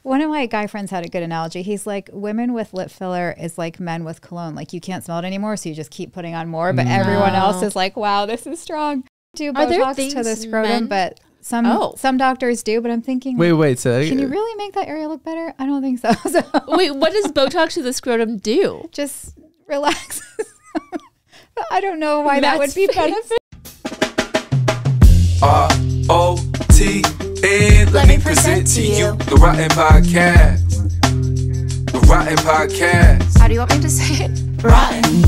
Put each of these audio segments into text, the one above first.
One of my guy friends had a good analogy. He's like, women with lip filler is like men with cologne. Like you can't smell it anymore, so you just keep putting on more. But everyone else is like, wow, this is strong. Do Botox to the scrotum, but some doctors do. But I'm thinking, wait. So can you really make that area look better? I don't think so. Wait, what does Botox to the scrotum do? Just relax. I don't know why that would be beneficial. ROTN, let me present to you the ROTN Podcast. The ROTN Podcast. How do you want me to say it? Rotten.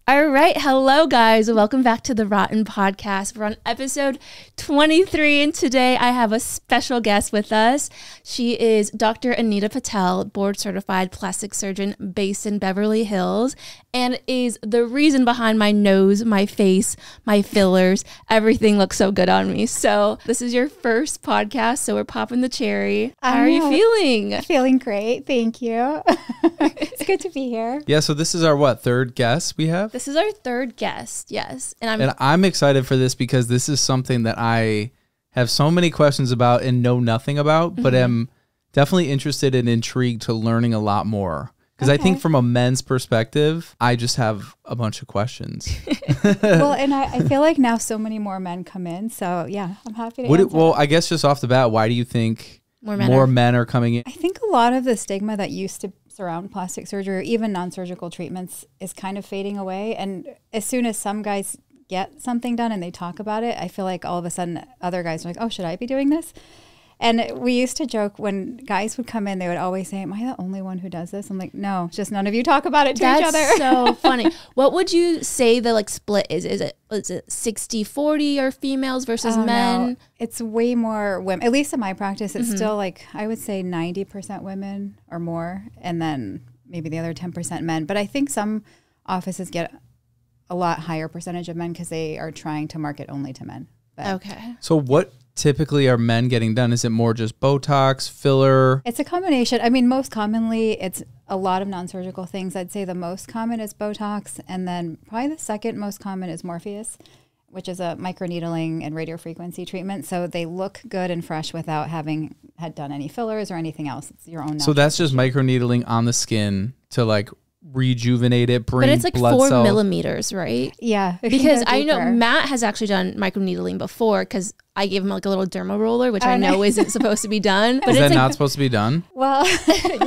All right. Hello, guys. Welcome back to the ROTN Podcast. We're on episode 23, and today I have a special guest with us. She is Dr. Anita Patel, board-certified plastic surgeon based in Beverly Hills, and is the reason behind my nose, my face, my fillers. Everything looks so good on me. So this is your first podcast, so we're popping the cherry. How are you feeling? Feeling great. Thank you. It's good to be here. Yeah, so this is our, third guest we have? This is our third guest, yes. And I'm excited for this because this is something that I have so many questions about and know nothing about, but am definitely interested and intrigued to learning a lot more. Because I think from a men's perspective, I just have a bunch of questions. Well, and I feel like now so many more men come in. So yeah, I'm happy to answer. Well, I guess just off the bat, why do you think more men are coming in? I think a lot of the stigma that used to surround plastic surgery or even non-surgical treatments is kind of fading away. And as soon as some guys get something done and they talk about it, I feel like all of a sudden other guys are like, oh, should I be doing this? And we used to joke when guys would come in, they would always say, am I the only one who does this? I'm like, no, just none of you talk about it to each other. That's so funny. What would you say the split is? Is it 60-40 or females versus men? No. It's way more women. At least in my practice, it's still like, I would say 90% women or more. And then maybe the other 10% men. But I think some offices get a lot higher percentage of men because they are trying to market only to men. But okay. So what typically are men getting done? Is it more just Botox, filler? It's a combination. I mean, most commonly it's a lot of non-surgical things. I'd say the most common is Botox, and then probably the second most common is Morpheus, which is a microneedling and radiofrequency treatment. So they look good and fresh without having had done any fillers or anything else. It's your own. So that's just microneedling on the skin to rejuvenate it, bring but it's blood 4 cells. millimeters, right? Yeah. Because I know Matt has actually done microneedling before because I gave him a little derma roller, which I know isn't supposed to be done. But Is that not supposed to be done? Well,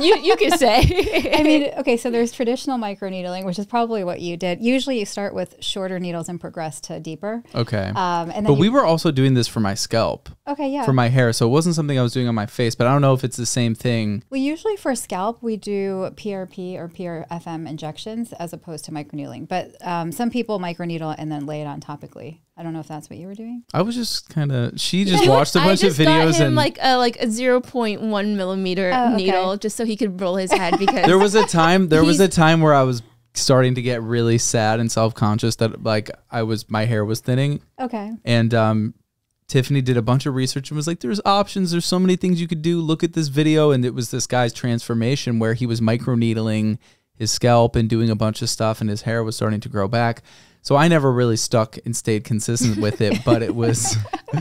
you could say. I mean, okay, so there's traditional microneedling, which is probably what you did. Usually you start with shorter needles and progress to deeper. Okay. And then but we were also doing this for my scalp. Okay, yeah. For my hair. So it wasn't something I was doing on my face, but I don't know if it's the same thing. Well, usually for scalp, we do PRP or PRFM injections as opposed to microneedling. But some people microneedle and then lay it on topically. I don't know if that's what you were doing. I was just she just watched a bunch of videos got him and like a 0.1 millimeter needle just so he could roll his head because there was a time where I was starting to get really sad and self-conscious that my hair was thinning. Okay. And Tiffany did a bunch of research and was like, there's options. There's so many things you could do. Look at this video. And it was this guy's transformation where he was microneedling his scalp and doing a bunch of stuff and his hair was starting to grow back. So I never really stuck and stayed consistent with it, but it was...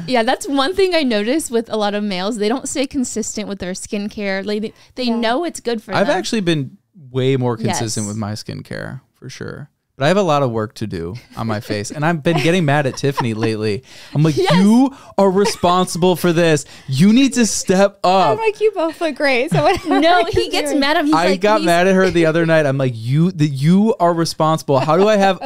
Yeah, that's one thing I noticed with a lot of males. They don't stay consistent with their skincare. They know it's good for them. I've actually been way more consistent with my skincare, for sure. But I have a lot of work to do on my face. And I've been getting mad at Tiffany lately. I'm like, you are responsible for this. You need to step up. I'm like, you both look great. So no, he gets mad at me. I got mad at her the other night. I'm like, you are responsible. How do I have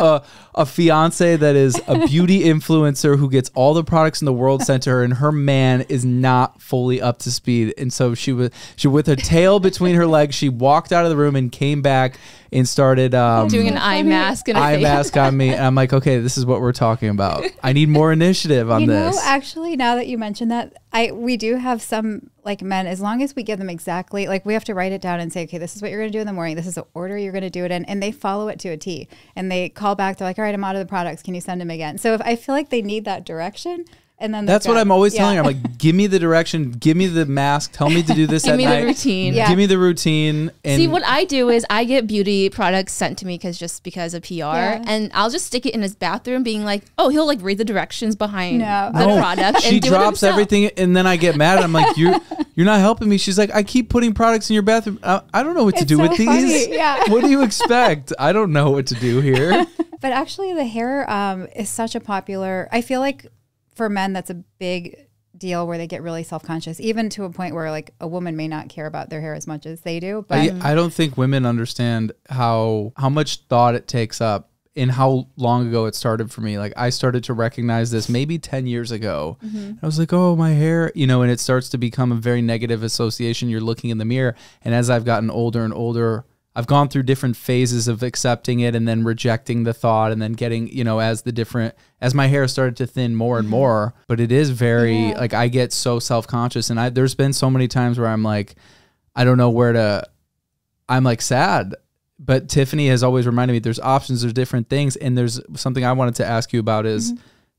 a fiance that is a beauty influencer who gets all the products in the world sent to her and her man is not fully up to speed? And so she with her tail between her legs, she walked out of the room and came back and started doing an eye mask and eye mask on me. And I'm like, okay, this is what we're talking about. I need more initiative on this. Actually, now that you mentioned that, we do have some men, as long as we give them exactly, we have to write it down and say, okay, this is what you're going to do in the morning. This is the order you're going to do it in. And they follow it to a T. And they call back. They're like, all right, I'm out of the products. Can you send them again? So if I feel like they need that direction, And then that's what I'm always telling her. I'm like, give me the direction, give me the mask, tell me to do this at night. Give me the routine. Yeah. Give me the routine. And see, what I do is I get beauty products sent to me because of PR, and I'll just stick it in his bathroom, being like, oh, he'll like read the directions behind the product. She drops everything, and then I get mad. I'm like, you're not helping me. She's like, I keep putting products in your bathroom. I don't know what to do with these. Funny. Yeah. What do you expect? I don't know what to do here. But actually, the hair is such a popular. I feel like for men, that's a big deal where they get really self-conscious, even to a point where like a woman may not care about their hair as much as they do. But I don't think women understand how much thought it takes up and how long ago it started for me. Like I started to recognize this maybe 10 years ago. I was like, oh, my hair, and it starts to become a very negative association. You're looking in the mirror. And as I've gotten older and older, I've gone through different phases of accepting it and then rejecting the thought and then getting, as my hair started to thin more and more, but it is very, like, I get so self-conscious, and there's been so many times where I'm like, I don't know I'm like sad, but Tiffany has always reminded me there's options, there's different things. And there's something I wanted to ask you about is,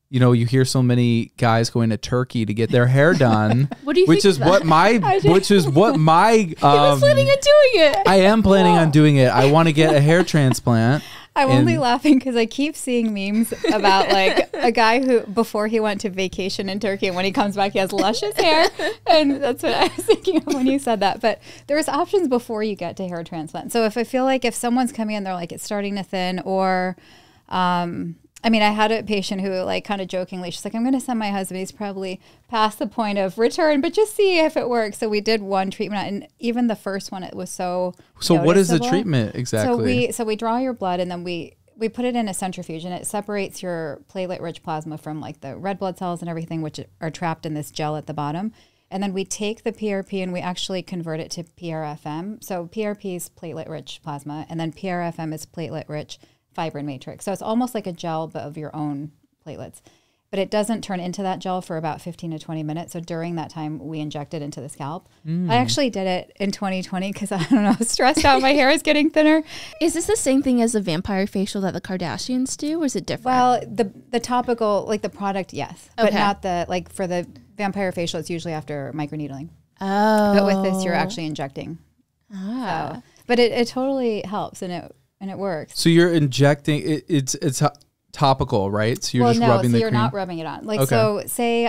you hear so many guys going to Turkey to get their hair done, which is what my he was planning on doing it. I am planning on doing it. I want to get a hair transplant. I'm only laughing because I keep seeing memes about like a guy who, before he went to vacation in Turkey, and when he comes back, he has luscious hair. And that's what I was thinking of when you said that. But there's options before you get to hair transplant. So if I feel like if someone's coming in, they're like, it's starting to thin, or, I had a patient who like kind of jokingly, she's like, I'm going to send my husband. He's probably past the point of return, but just see if it works. So we did one treatment, and even the first one, it was so what is the treatment exactly? So we draw your blood, and then we put it in a centrifuge, and it separates your platelet-rich plasma from like the red blood cells and everything, which are trapped in this gel at the bottom. And then we take the PRP and we actually convert it to PRFM. So PRP is platelet-rich plasma, and then PRFM is platelet-rich fibrin matrix. So it's almost like a gel, but of your own platelets. But it doesn't turn into that gel for about 15 to 20 minutes. So during that time, we inject it into the scalp. I actually did it in 2020 because I don't know, stressed out. My hair is getting thinner. Is this the same thing as the vampire facial that the Kardashians do, or is it different? Well, the topical, like the product, yes. But not for the vampire facial, it's usually after microneedling. Oh. But with this, you're actually injecting. So, but it totally helps, and it works. So you're injecting it's topical, right? So you're rubbing the cream. You're not rubbing it on. Like, so say,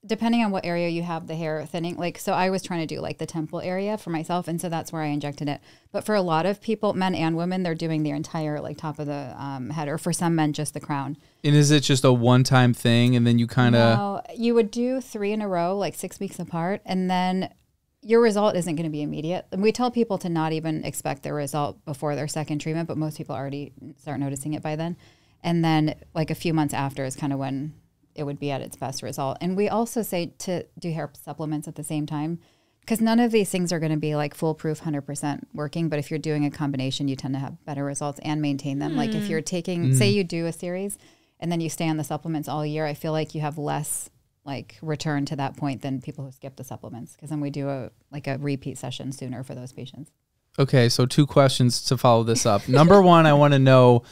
depending on what area you have the hair thinning, like, so I was trying to do like the temple area for myself. And so that's where I injected it. But for a lot of people, men and women, they're doing the entire like top of the head, or for some men, just the crown. And is it just a one-time thing? And then you kind of... No, you would do 3 in a row, like 6 weeks apart. And then your result isn't going to be immediate. And we tell people to not even expect their result before their second treatment, but most people already start noticing it by then. And then like a few months after is kind of when it would be at its best result. And we also say to do hair supplements at the same time, because none of these things are going to be like foolproof 100% working. But if you're doing a combination, you tend to have better results and maintain them. Like if you're taking, say you do a series and then you stay on the supplements all year, I feel like you have less like return to that point than people who skip the supplements, because then we do a repeat session sooner for those patients. Okay, so 2 questions to follow this up. Number 1, I want to know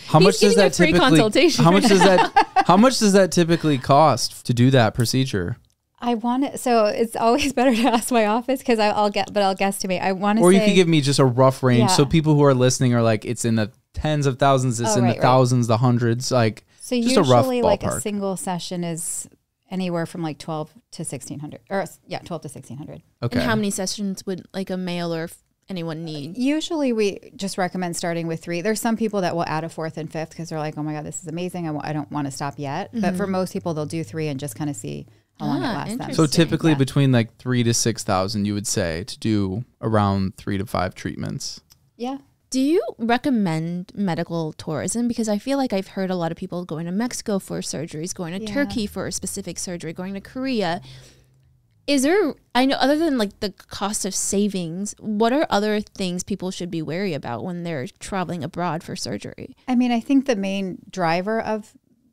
how much does that typically how much does that typically cost to do that procedure? So it's always better to ask my office, because I'll guesstimate. I want to, or you could give me just a rough range, so people who are listening are like, it's in the tens of thousands, it's in the thousands, the hundreds, like so just usually a rough ballpark. Like a single session is anywhere from like 12 to 1600, or 12 to 1600. Okay. And how many sessions would like a male or anyone need? Usually we just recommend starting with 3. There's some people that will add a 4th and 5th because they're like, oh my God, this is amazing. I don't want to stop yet. But for most people, they'll do 3 and just kind of see how long it lasts them. So typically between like 3 to 6,000, you would say, to do around 3 to 5 treatments. Yeah. Do you recommend medical tourism? Because I feel like I've heard a lot of people going to Mexico for surgeries, going to Turkey for a specific surgery, going to Korea. Is there, I know, other than like the cost of savings, what are other things people should be wary about when they're traveling abroad for surgery? I mean, I think the main driver of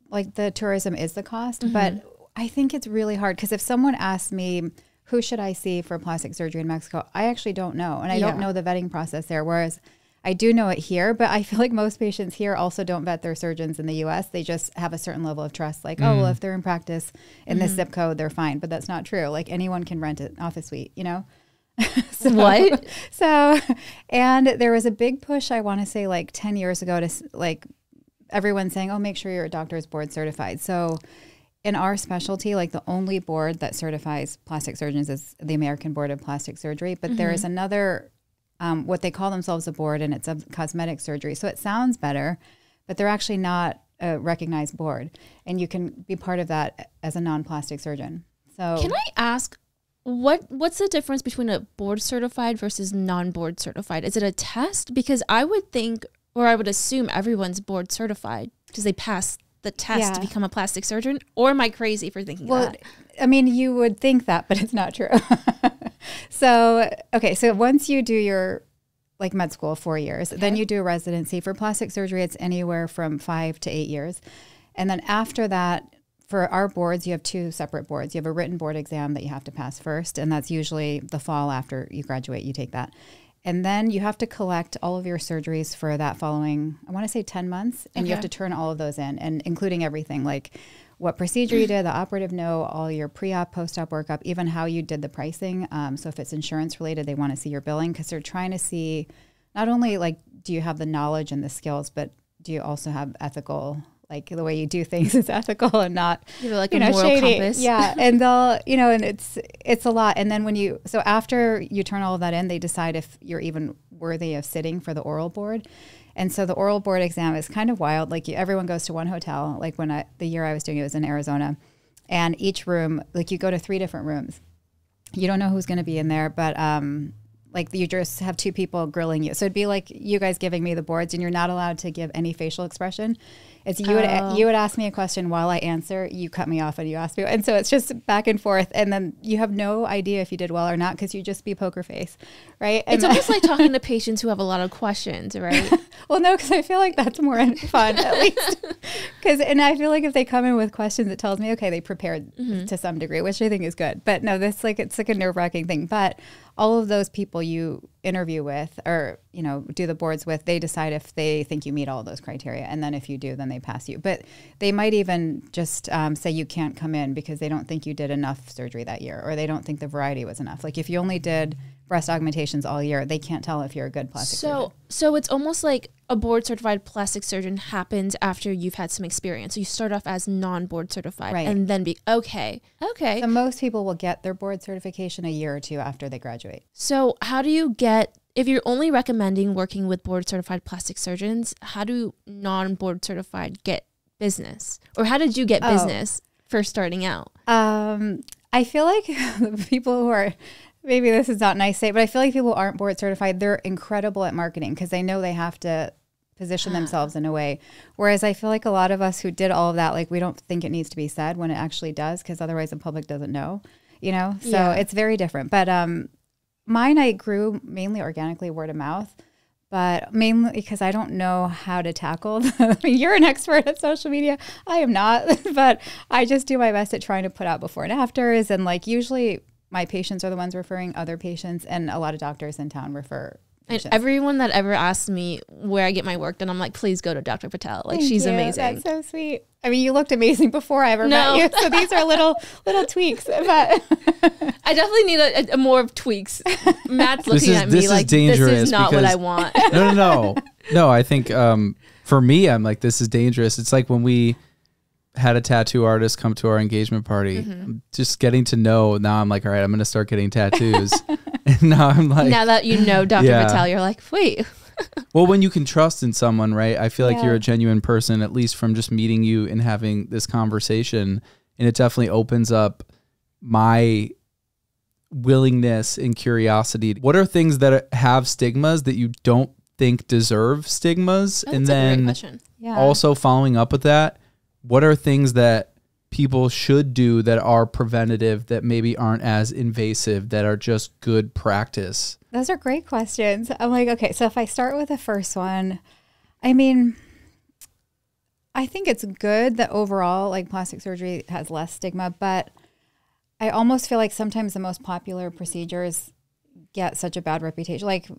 like the tourism is the cost, but I think it's really hard, because if someone asks me, who should I see for plastic surgery in Mexico? I actually don't know. And I don't know the vetting process there. Whereas I do know it here, but I feel like most patients here also don't vet their surgeons in the US. They just have a certain level of trust. Like, oh, well, if they're in practice in this zip code, they're fine. But that's not true. Like anyone can rent an office suite, you know? What? So, and there was a big push, I want to say like 10 years ago to like everyone saying, oh, make sure your doctor is board certified. So in our specialty, like the only board that certifies plastic surgeons is the American Board of Plastic Surgery. But there is another, what they call themselves a board, and it's a cosmetic surgery. So it sounds better, but they're actually not a recognized board. And you can be part of that as a non-plastic surgeon. So Can I ask, what's the difference between a board certified versus non-board certified? Is it a test? Because I would think, or I would assume everyone's board certified because they pass the test to become a plastic surgeon. Or am I crazy for thinking that? I mean, you would think that, but it's not true. So, okay. So once you do your like med school, 4 years, then you do a residency. For plastic surgery, it's anywhere from 5 to 8 years. And then after that, for our boards, you have 2 separate boards. You have a written board exam that you have to pass first, and that's usually the fall after you graduate, you take that. And then you have to collect all of your surgeries for that following, I want to say 10 months, and you have to turn all of those in, and including everything, like what procedure you did, the operative note, all your pre-op, post-op workup, even how you did the pricing. So if it's insurance related, they want to see your billing because they're trying to see not only like, do you have the knowledge and the skills, but do you also have ethical, like the way you do things is ethical and not, you know, like a moral shady. Compass. Yeah. And they'll, you know, and it's a lot. And then so after you turn all of that in, they decide if you're even worthy of sitting for the oral board. And so the oral board exam is kind of wild. Like everyone goes to one hotel. Like the year I was doing it was in Arizona, and each room, like you go to 3 different rooms. You don't know who's going to be in there, but like you just have 2 people grilling you. So it'd be like you guys giving me the boards, and you're not allowed to give any facial expression. It's you would ask me a question while I answer, you cut me off and you ask me. And so it's just back and forth. And then you have no idea if you did well or not because you just be poker face, right? And it's almost like talking to patients who have a lot of questions, right? Well, no, because I feel like that's more fun at least. And I feel like if they come in with questions, it tells me, okay, they prepared to some degree, which I think is good. But no, it's like a nerve-wracking thing. But all of those people you interview with or, you know, do the boards with, they decide if they think you meet all of those criteria. And then if you do, then they pass you. But they might even just say you can't come in because they don't think you did enough surgery that year, or they don't think the variety was enough. Like if you only did breast augmentations all year, they can't tell if you're a good plastic surgeon. So it's almost like a board certified plastic surgeon happens after you've had some experience. So you start off as non-board certified, right, and then okay. So most people will get their board certification a year or 2 after they graduate. So how do you get, if you're only recommending working with board certified plastic surgeons, how do non-board certified get business? Or how did you get business for starting out? I feel like the people who are, maybe this is not nice to say, but I feel like people who aren't board certified, they're incredible at marketing because they know they have to position themselves in a way. Whereas I feel like a lot of us who did all of that, like we don't think it needs to be said when it actually does, because otherwise the public doesn't know, you know? So it's very different. But mine, I grew mainly organically, word of mouth, but mainly because I don't know how to tackle you're an expert at social media. I am not, but I just do my best at trying to put out before and afters. And like usually my patients are the ones referring other patients, and a lot of doctors in town refer patients. And everyone that ever asks me where I get my work done, I'm like, please go to Dr. Patel. Like, she's amazing. That's so sweet. I mean, you looked amazing before I ever met you. So these are little tweaks. But I definitely need a more tweaks. Matt's looking at me like, this is not what I want. No, I think for me, I'm like, this is dangerous. It's like when we had a tattoo artist come to our engagement party, just getting to know. Now I'm like, all right, I'm going to start getting tattoos. And now I'm like, now that you know Dr. Patel, you're like, wait. Well, when you can trust in someone, right? I feel like you're a genuine person, at least from just meeting you and having this conversation. And it definitely opens up my willingness and curiosity. What are things that have stigmas that you don't think deserve stigmas? Oh, and then also following up with that, what are things that people should do that are preventative, that maybe aren't as invasive, that are just good practice? Those are great questions. I'm like, okay, so if I start with the first one, I mean, I think it's good that overall, like plastic surgery has less stigma, but I almost feel like sometimes the most popular procedures get such a bad reputation. Like,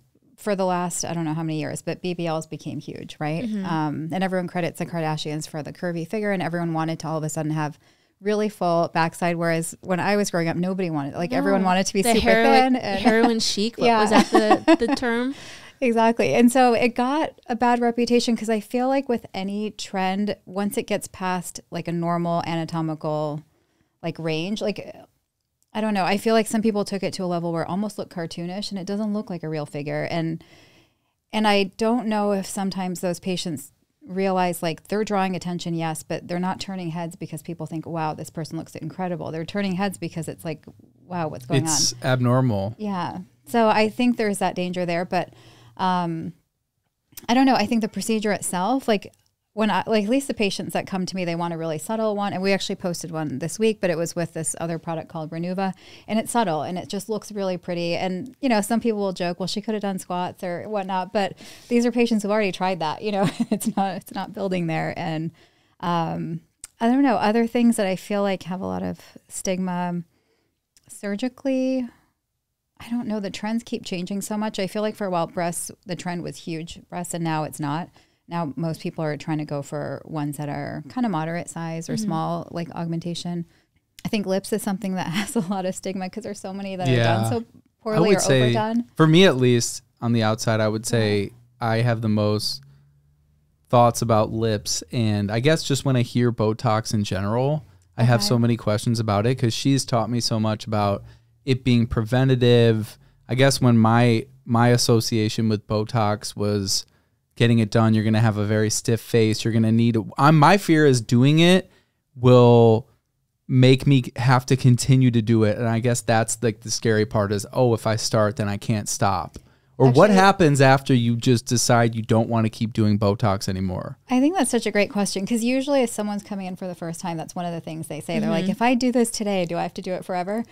for the last, I don't know how many years, but BBLs became huge, right? And everyone credits the Kardashians for the curvy figure, and everyone wanted to all of a sudden have really full backside. Whereas when I was growing up, nobody wanted, like everyone wanted to be super thin. And heroin chic. Was that the term? Exactly. And so it got a bad reputation because I feel like with any trend, once it gets past like a normal anatomical like range, like, I don't know. I feel like some people took it to a level where it almost looked cartoonish and it doesn't look like a real figure. And I don't know if sometimes those patients realize like they're drawing attention, yes, but they're not turning heads because people think, wow, this person looks incredible. They're turning heads because it's like, wow, what's going on? It's abnormal. Yeah. So I think there's that danger there, but I don't know. I think the procedure itself, like when at least the patients that come to me, they want a really subtle one. And we actually posted one this week, but it was with this other product called Renuva, and it's subtle and it just looks really pretty. And, you know, some people will joke, well, she could have done squats or whatnot, but these are patients who've already tried that, you know, it's not building there. And, I don't know, other things that I feel like have a lot of stigma surgically, I don't know. The trends keep changing so much. I feel like for a while, breasts, the trend was huge breasts, and now it's not. Now most people are trying to go for ones that are kind of moderate size or small, like augmentation. I think lips is something that has a lot of stigma because there's so many that are done so poorly or overdone. For me, at least, on the outside, I would say I have the most thoughts about lips. And I guess just when I hear Botox in general, I have so many questions about it because she's taught me so much about it being preventative. I guess when my association with Botox was getting it done, you're going to have a very stiff face. You're going to need my fear is doing it will make me have to continue to do it. And I guess that's like the scary part is, oh, if I start, then I can't stop. Or actually, what happens after you just decide you don't want to keep doing Botox anymore? I think that's such a great question because usually if someone's coming in for the first time, that's one of the things they say. They're like, if I do this today, do I have to do it forever?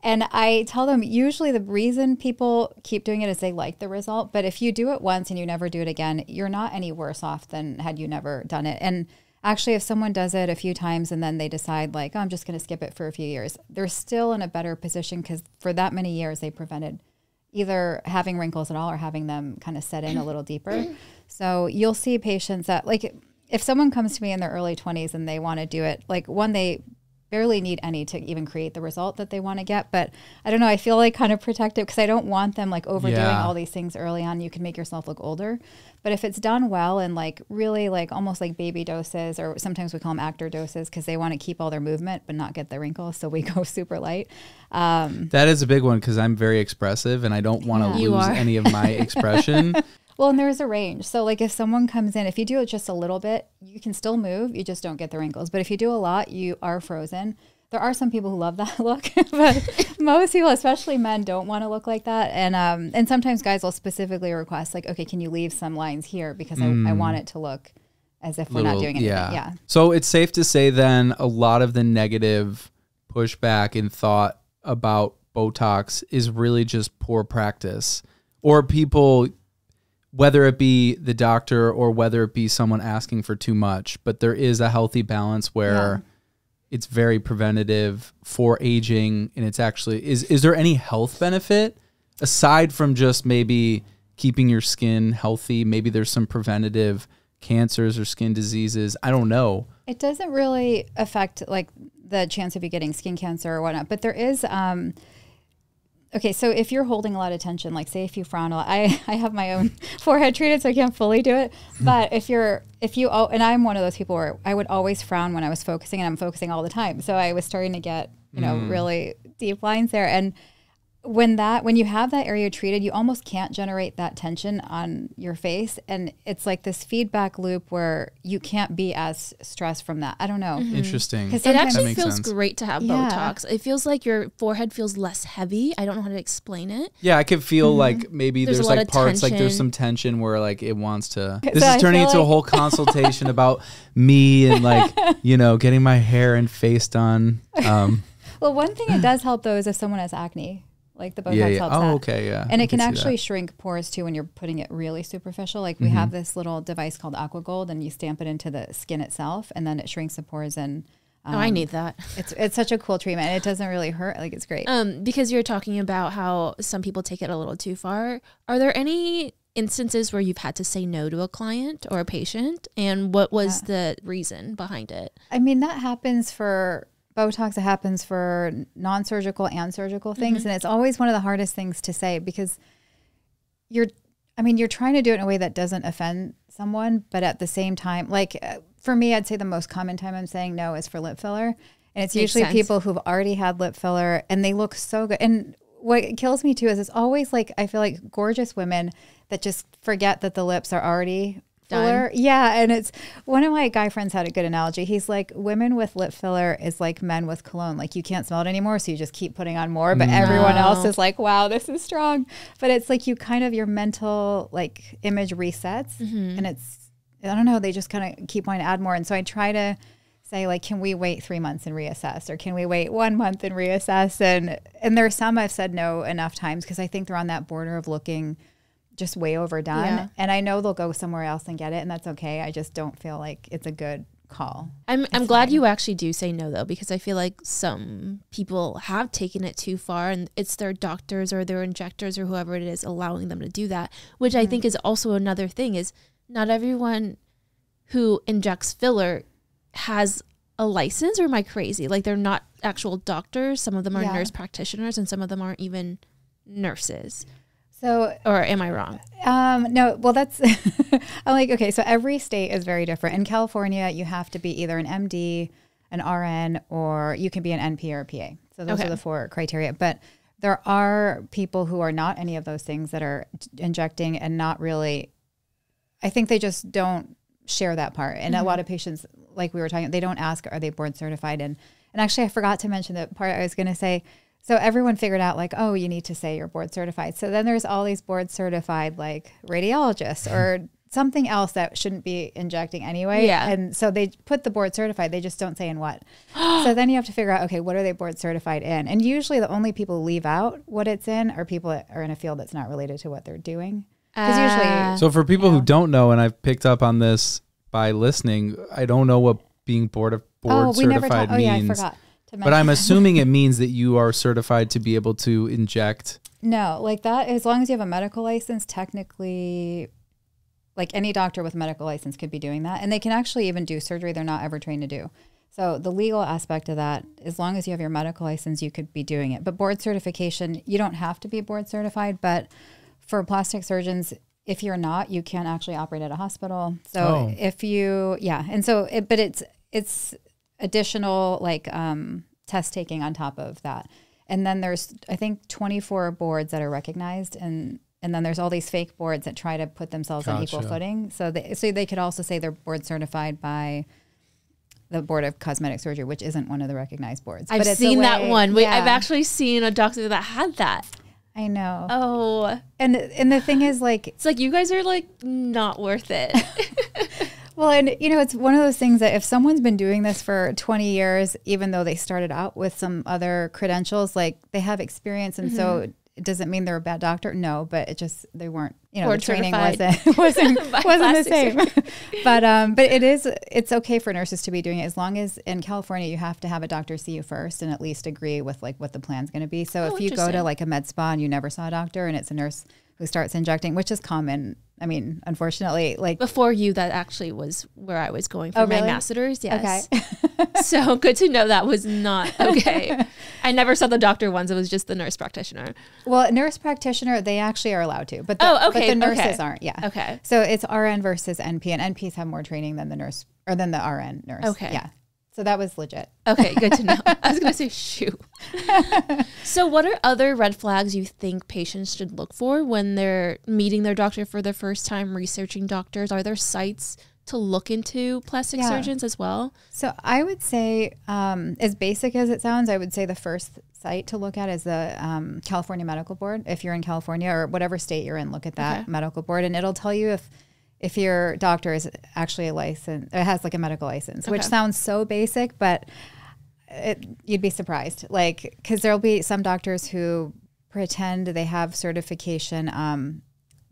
And I tell them usually the reason people keep doing it is they like the result. But if you do it once and you never do it again, you're not any worse off than had you never done it. And actually, if someone does it a few times and then they decide like, oh, I'm just going to skip it for a few years, they're still in a better position because for that many years they prevented either having wrinkles at all or having them kind of set in a little deeper. So you'll see patients that like if someone comes to me in their early 20s and they want to do it, like one, they barely need any to even create the result that they want to get. But I don't know, I feel like kind of protective because I don't want them like overdoing all these things early on. You can make yourself look older. But if it's done well and like really like almost like baby doses, or sometimes we call them actor doses because they want to keep all their movement but not get the wrinkles. So we go super light. That is a big one because I'm very expressive and I don't want to lose any of my expression. Well, and there's a range. So like if someone comes in, if you do it just a little bit, you can still move. You just don't get the wrinkles. But if you do a lot, you are frozen. There are some people who love that look, but most people, especially men, don't want to look like that. And sometimes guys will specifically request like, okay, can you leave some lines here because I want it to look as if we're not doing anything. Yeah. So it's safe to say then a lot of the negative pushback and thought about Botox is really just poor practice, or people, whether it be the doctor or whether it be someone asking for too much, but there is a healthy balance where it's very preventative for aging. And it's actually, is there any health benefit aside from just maybe keeping your skin healthy? Maybe there's some preventative cancers or skin diseases. I don't know. It doesn't really affect like the chance of you getting skin cancer or whatnot, but there is, okay, so if you're holding a lot of tension, like say if you frown a lot, I have my own forehead treated, so I can't fully do it. But and I'm one of those people where I would always frown when I was focusing, and I'm focusing all the time. So I was starting to get, really deep lines there. And when you have that area treated, you almost can't generate that tension on your face. And it's like this feedback loop where you can't be as stressed from that. I don't know. Interesting. It actually feels great to have Botox. It feels like your forehead feels less heavy. I don't know how to explain it. Yeah, I could feel like maybe there's like parts, like there's some tension where like it wants to. This is turning into a whole consultation about me and like, getting my hair and face done. Well, one thing it does help though is if someone has acne. Like the Botox helps that. Okay, yeah. And it can actually shrink pores too when you're putting it really superficial. Like we have this little device called AquaGold, and you stamp it into the skin itself, and then it shrinks the pores. And Oh, I need that. It's such a cool treatment. It doesn't really hurt. Like, it's great. Because you're talking about how some people take it a little too far. Are there any instances where you've had to say no to a client or a patient? And what was the reason behind it? I mean, that happens for Botox. It happens for non-surgical and surgical things. And it's always one of the hardest things to say because you're trying to do it in a way that doesn't offend someone, but at the same time, like for me, I'd say the most common time I'm saying no is for lip filler. And it's usually people who've already had lip filler and they look so good. And what kills me too is it's always like, I feel like gorgeous women that just forget that the lips are already filler. Yeah. And it's one of my guy friends had a good analogy. He's like, women with lip filler is like men with cologne. Like you can't smell it anymore. So you just keep putting on more, but everyone else is like, wow, this is strong. But it's like you kind of, your mental like image resets and it's, I don't know, they just kind of keep wanting to add more. And so I try to say like, can we wait 3 months and reassess? Or can we wait 1 month and reassess? And there are some I've said no enough times because I think they're on that border of looking just way overdone. Yeah. And I know they'll go somewhere else and get it. And that's okay. I just don't feel like it's a good call. I'm glad you actually do say no though, because I feel like some people have taken it too far and it's their doctors or their injectors or whoever it is allowing them to do that, which I think is also another thing is not everyone who injects filler has a license, or am I crazy? Like they're not actual doctors. Some of them are nurse practitioners and some of them aren't even nurses. So, or am I wrong? No, well, that's, I'm like, okay, so every state is very different. In California, you have to be either an MD, an RN, or you can be an NP or a PA. So those are the 4 criteria. But there are people who are not any of those things that are injecting and not really, I think they just don't share that part. And a lot of patients, like we were talking, they don't ask, are they board certified? And actually I forgot to mention the part I was going to say. So everyone figured out like, oh, you need to say you're board certified. So then there's all these board certified like radiologists or something else that shouldn't be injecting anyway. Yeah. And so they put the board certified, they just don't say in what. So then you have to figure out, okay, what are they board certified in? And usually the only people who leave out what it's in are people that are in a field that's not related to what they're doing. Usually, so for people who don't know, and I've picked up on this by listening, I don't know what being board certified means. Yeah, I forgot to mention. But I'm assuming it means that you are certified to be able to inject. No, like that, as long as you have a medical license, technically, like any doctor with a medical license could be doing that. And they can actually even do surgery they're not ever trained to do. So the legal aspect of that, as long as you have your medical license, you could be doing it. But board certification, you don't have to be board certified, for plastic surgeons, if you're not, you can't actually operate at a hospital. So if you, and so, but it's additional like test taking on top of that. And then there's, I think, 24 boards that are recognized, and then there's all these fake boards that try to put themselves on equal footing. So they could also say they're board certified by the Board of Cosmetic Surgery, which isn't one of the recognized boards. I've seen that one. Wait, I've actually seen a doctor that had that. I know. Oh. And the thing is, like, it's like you guys are like not worth it. Well, and you know, it's one of those things that if someone's been doing this for 20 years, even though they started out with some other credentials, like they have experience, and so it doesn't mean they're a bad doctor. No, but it just, they weren't, you know, board the training certified. wasn't the same. But it's okay for nurses to be doing it, as long as in California you have to have a doctor see you first and at least agree with like what the plan's going to be. So if you go to like a med spa and you never saw a doctor and it's a nurse who starts injecting, which is common. I mean, unfortunately, like before you, that actually was where I was going for my master's. Yes. Okay. So good to know that was not okay. I never saw the doctor ones. It was just the nurse practitioner. Well, nurse practitioner, they actually are allowed to, but but the nurses aren't. Yeah. Okay. So it's RN versus NP, and NPs have more training than the nurse or than the RN nurse. Okay. Yeah. So that was legit. Okay, good to know. I was going to say, shoot. So what are other red flags you think patients should look for when they're meeting their doctor for the first time, researching doctors? Are there sites to look into plastic surgeons as well? So I would say, as basic as it sounds, I would say the first site to look at is the California Medical Board. If you're in California or whatever state you're in, look at that medical board, and it'll tell you if your doctor is actually a license, it has like a medical license, which sounds so basic, but you'd be surprised. Like, because there'll be some doctors who pretend they have certification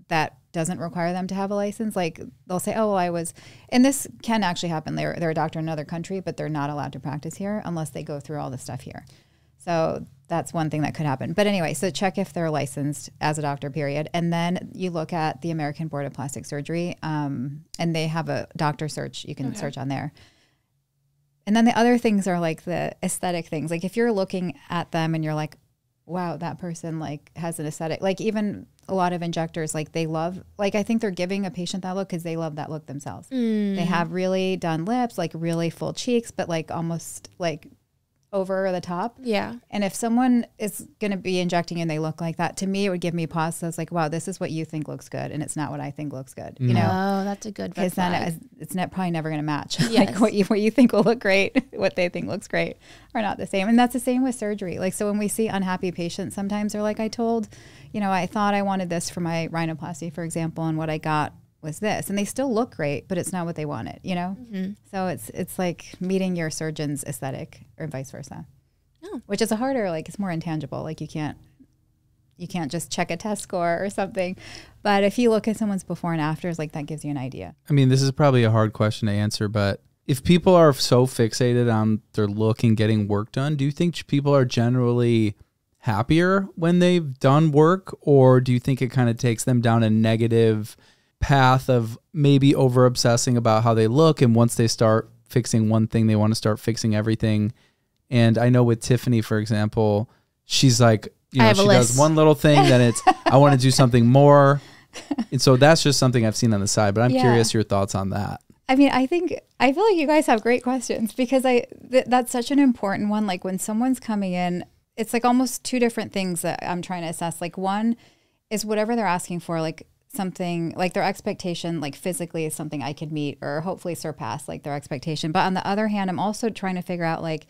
that doesn't require them to have a license. Like they'll say, oh, well, I was, and this can actually happen. They're a doctor in another country, but they're not allowed to practice here unless they go through all the stuff here. So that's one thing that could happen. But anyway, so check if they're licensed as a doctor, period. And then you look at the American Board of Plastic Surgery, and they have a doctor search. You can search on there. And then the other things are like the aesthetic things. Like if you're looking at them and you're like, wow, that person like has an aesthetic, like even a lot of injectors, like they love, like I think they're giving a patient that look because they love that look themselves. They have really done lips, like really full cheeks, but like almost like over the top. Yeah. And if someone is going to be injecting and they look like that, to me, it would give me pause. So it's like, wow, this is what you think looks good. And it's not what I think looks good. You know? Oh, that's a good red Because then flag. it's probably never going to match. Yes. Like what you think will look great, what they think looks great are not the same. And that's the same with surgery. Like, so when we see unhappy patients, sometimes they're like, I thought I wanted this for my rhinoplasty, for example, and what I got was this, and they still look great, but it's not what they wanted, you know? So it's like meeting your surgeon's aesthetic or vice versa. Which is a harder, like it's more intangible. Like you can't just check a test score or something. But if you look at someone's before and afters, like that gives you an idea. I mean, this is probably a hard question to answer, but if people are so fixated on their look and getting work done, do you think people are generally happier when they've done work, or do you think it kind of takes them down a negative path of maybe over obsessing about how they look, and once they start fixing one thing, they want to start fixing everything? And I know with Tiffany, for example, she's like, she does one little thing, then it's, I want to do something more. And so that's just something I've seen on the side, but I'm curious your thoughts on that. I mean, I feel like you guys have great questions because that's such an important one. Like when someone's coming in, it's like almost two different things that I'm trying to assess. Like one is whatever they're asking for, like something like their expectation, like physically is something I could meet or hopefully surpass like their expectation. But on the other hand, I'm also trying to figure out like,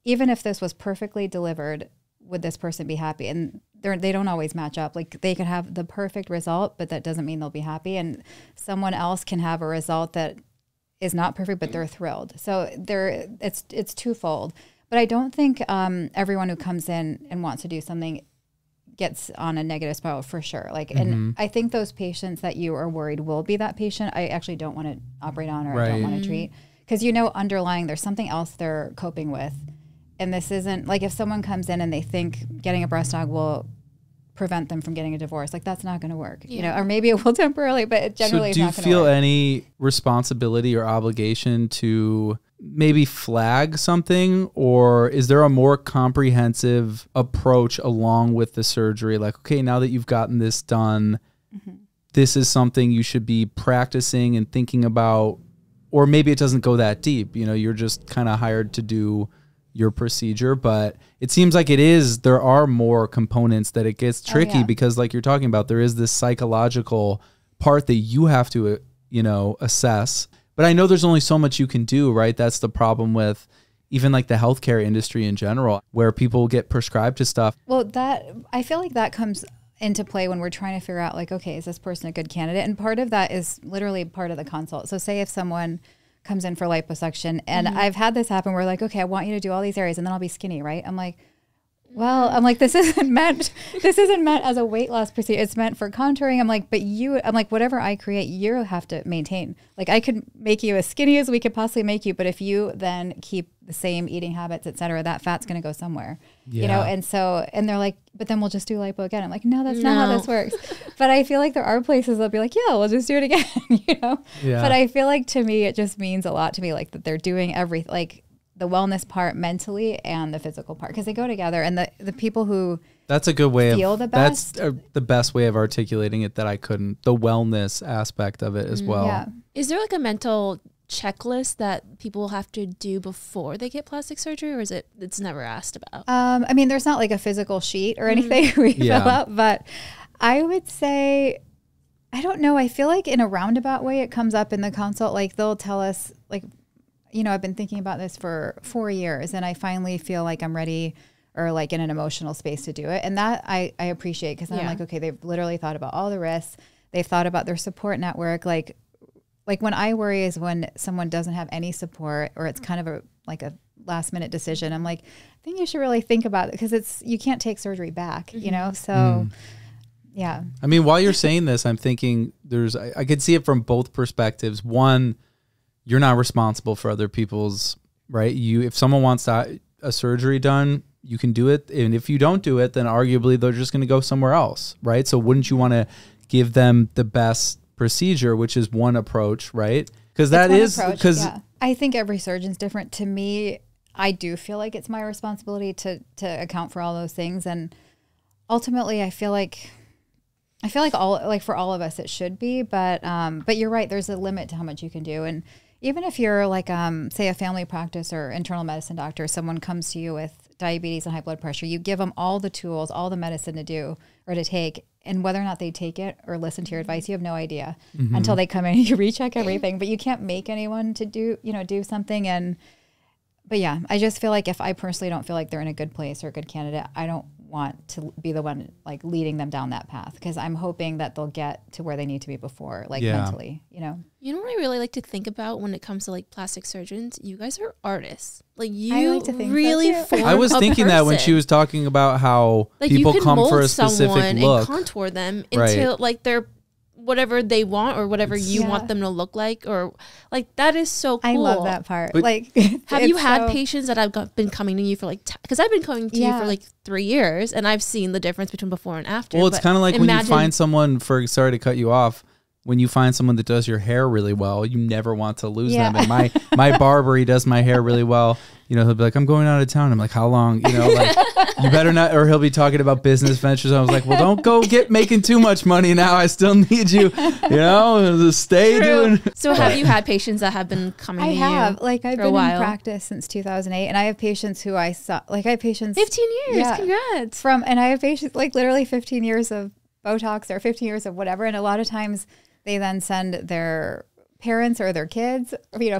even if this was perfectly delivered, would this person be happy? And they don't always match up. Like they could have the perfect result, but that doesn't mean they'll be happy. And someone else can have a result that is not perfect, but they're thrilled. So it's twofold. But I don't think everyone who comes in and wants to do something gets on a negative spiral for sure. Like, and I think those patients that you are worried will be that patient, I actually don't want to operate on or I don't want to treat. Because underlying there's something else they're coping with. And this isn't like if someone comes in and they think getting a breast aug will prevent them from getting a divorce, like that's not going to work, or maybe it will temporarily, but it generally is not going to work. So do you feel any responsibility or obligation to maybe flag something, or is there a more comprehensive approach along with the surgery? Like, okay, now that you've gotten this done, this is something you should be practicing and thinking about, or maybe it doesn't go that deep. You're just kind of hired to do your procedure, but it seems like there are more components that it gets tricky because like you're talking about, there is this psychological part that you have to, assess. But I know there's only so much you can do, right? That's the problem with even like the healthcare industry in general, where people get prescribed to stuff. Well, I feel like that comes into play when we're trying to figure out like, okay, is this person a good candidate? And part of that is literally part of the consult. So say if someone comes in for liposuction and I've had this happen where like, okay, I want you to do all these areas and then I'll be skinny, right? I'm like, this isn't meant as a weight loss procedure. It's meant for contouring. I'm like, whatever I create, you have to maintain. Like I could make you as skinny as we could possibly make you, but if you then keep the same eating habits, et cetera, that fat's going to go somewhere, and they're like, but then we'll just do lipo again. I'm like, no, that's not how this works. But I feel like there are places they'll be like, yeah, we'll just do it again, Yeah. But I feel like to me, it just means a lot to me, like that they're doing everything, like the wellness part mentally and the physical part, because they go together. And the people who that's a good way feel of the best. That's the best way of articulating it that I couldn't. The wellness aspect of it as well. Yeah. Is there like a mental checklist that people have to do before they get plastic surgery, or is it's never asked about? I mean, there's not like a physical sheet or anything we fill out, but I would say, I don't know. I feel like in a roundabout way, it comes up in the consult. Like they'll tell us like, I've been thinking about this for 4 years and I finally feel like I'm ready or like in an emotional space to do it. And that I appreciate, because I'm like, okay, they've literally thought about all the risks. They've thought about their support network. Like when I worry is when someone doesn't have any support or it's kind of a last minute decision. I'm like, I think you should really think about it, because you can't take surgery back, So Yeah. I mean, while you're saying this, I'm thinking I could see it from both perspectives. One, you're not responsible for other people's, right? If someone wants a surgery done, you can do it. And if you don't do it, then arguably they're just going to go somewhere else, right? So wouldn't you want to give them the best procedure, which is one approach, right? Because I think every surgeon's different. To me, I do feel like it's my responsibility to account for all those things. And ultimately I feel like for all of us it should be, but you're right, there's a limit to how much you can do. And even if you're like, say a family practice or internal medicine doctor, someone comes to you with diabetes and high blood pressure, you give them all the tools, all the medicine to do or to take, and whether or not they take it or listen to your advice, you have no idea until they come in and you recheck everything. But you can't make anyone to do something. But yeah, I just feel like if I personally don't feel like they're in a good place or a good candidate, I don't want to be the one like leading them down that path, because I'm hoping that they'll get to where they need to be before, like mentally, You know what I really like to think about when it comes to like plastic surgeons? You guys are artists. Like you like to think really so form I was a thinking that when person. she was talking about how like people you can come mold for a specific someone look. and contour them Right. into like their whatever they want or whatever you want them to look like, or like that is so cool. I love that part. But like, have you had patients that have been coming to you for like, because I've been coming to you for like 3 years and I've seen the difference between before and after. Well, it's kind of like when you find someone, sorry to cut you off, when you find someone that does your hair really well, you never want to lose them. And my barber, he does my hair really well. He'll be like, I'm going out of town. I'm like, how long? Like, you better not, or he'll be talking about business ventures. I was like, well, don't go making too much money now. I still need you, to stay doing. So have you had patients that have been coming to you? I have. Like, I've been in practice since 2008, and I have patients who I saw, like I have patients. 15 years, congrats. And I have patients like literally 15 years of Botox or 15 years of whatever. And a lot of times they then send their parents or their kids,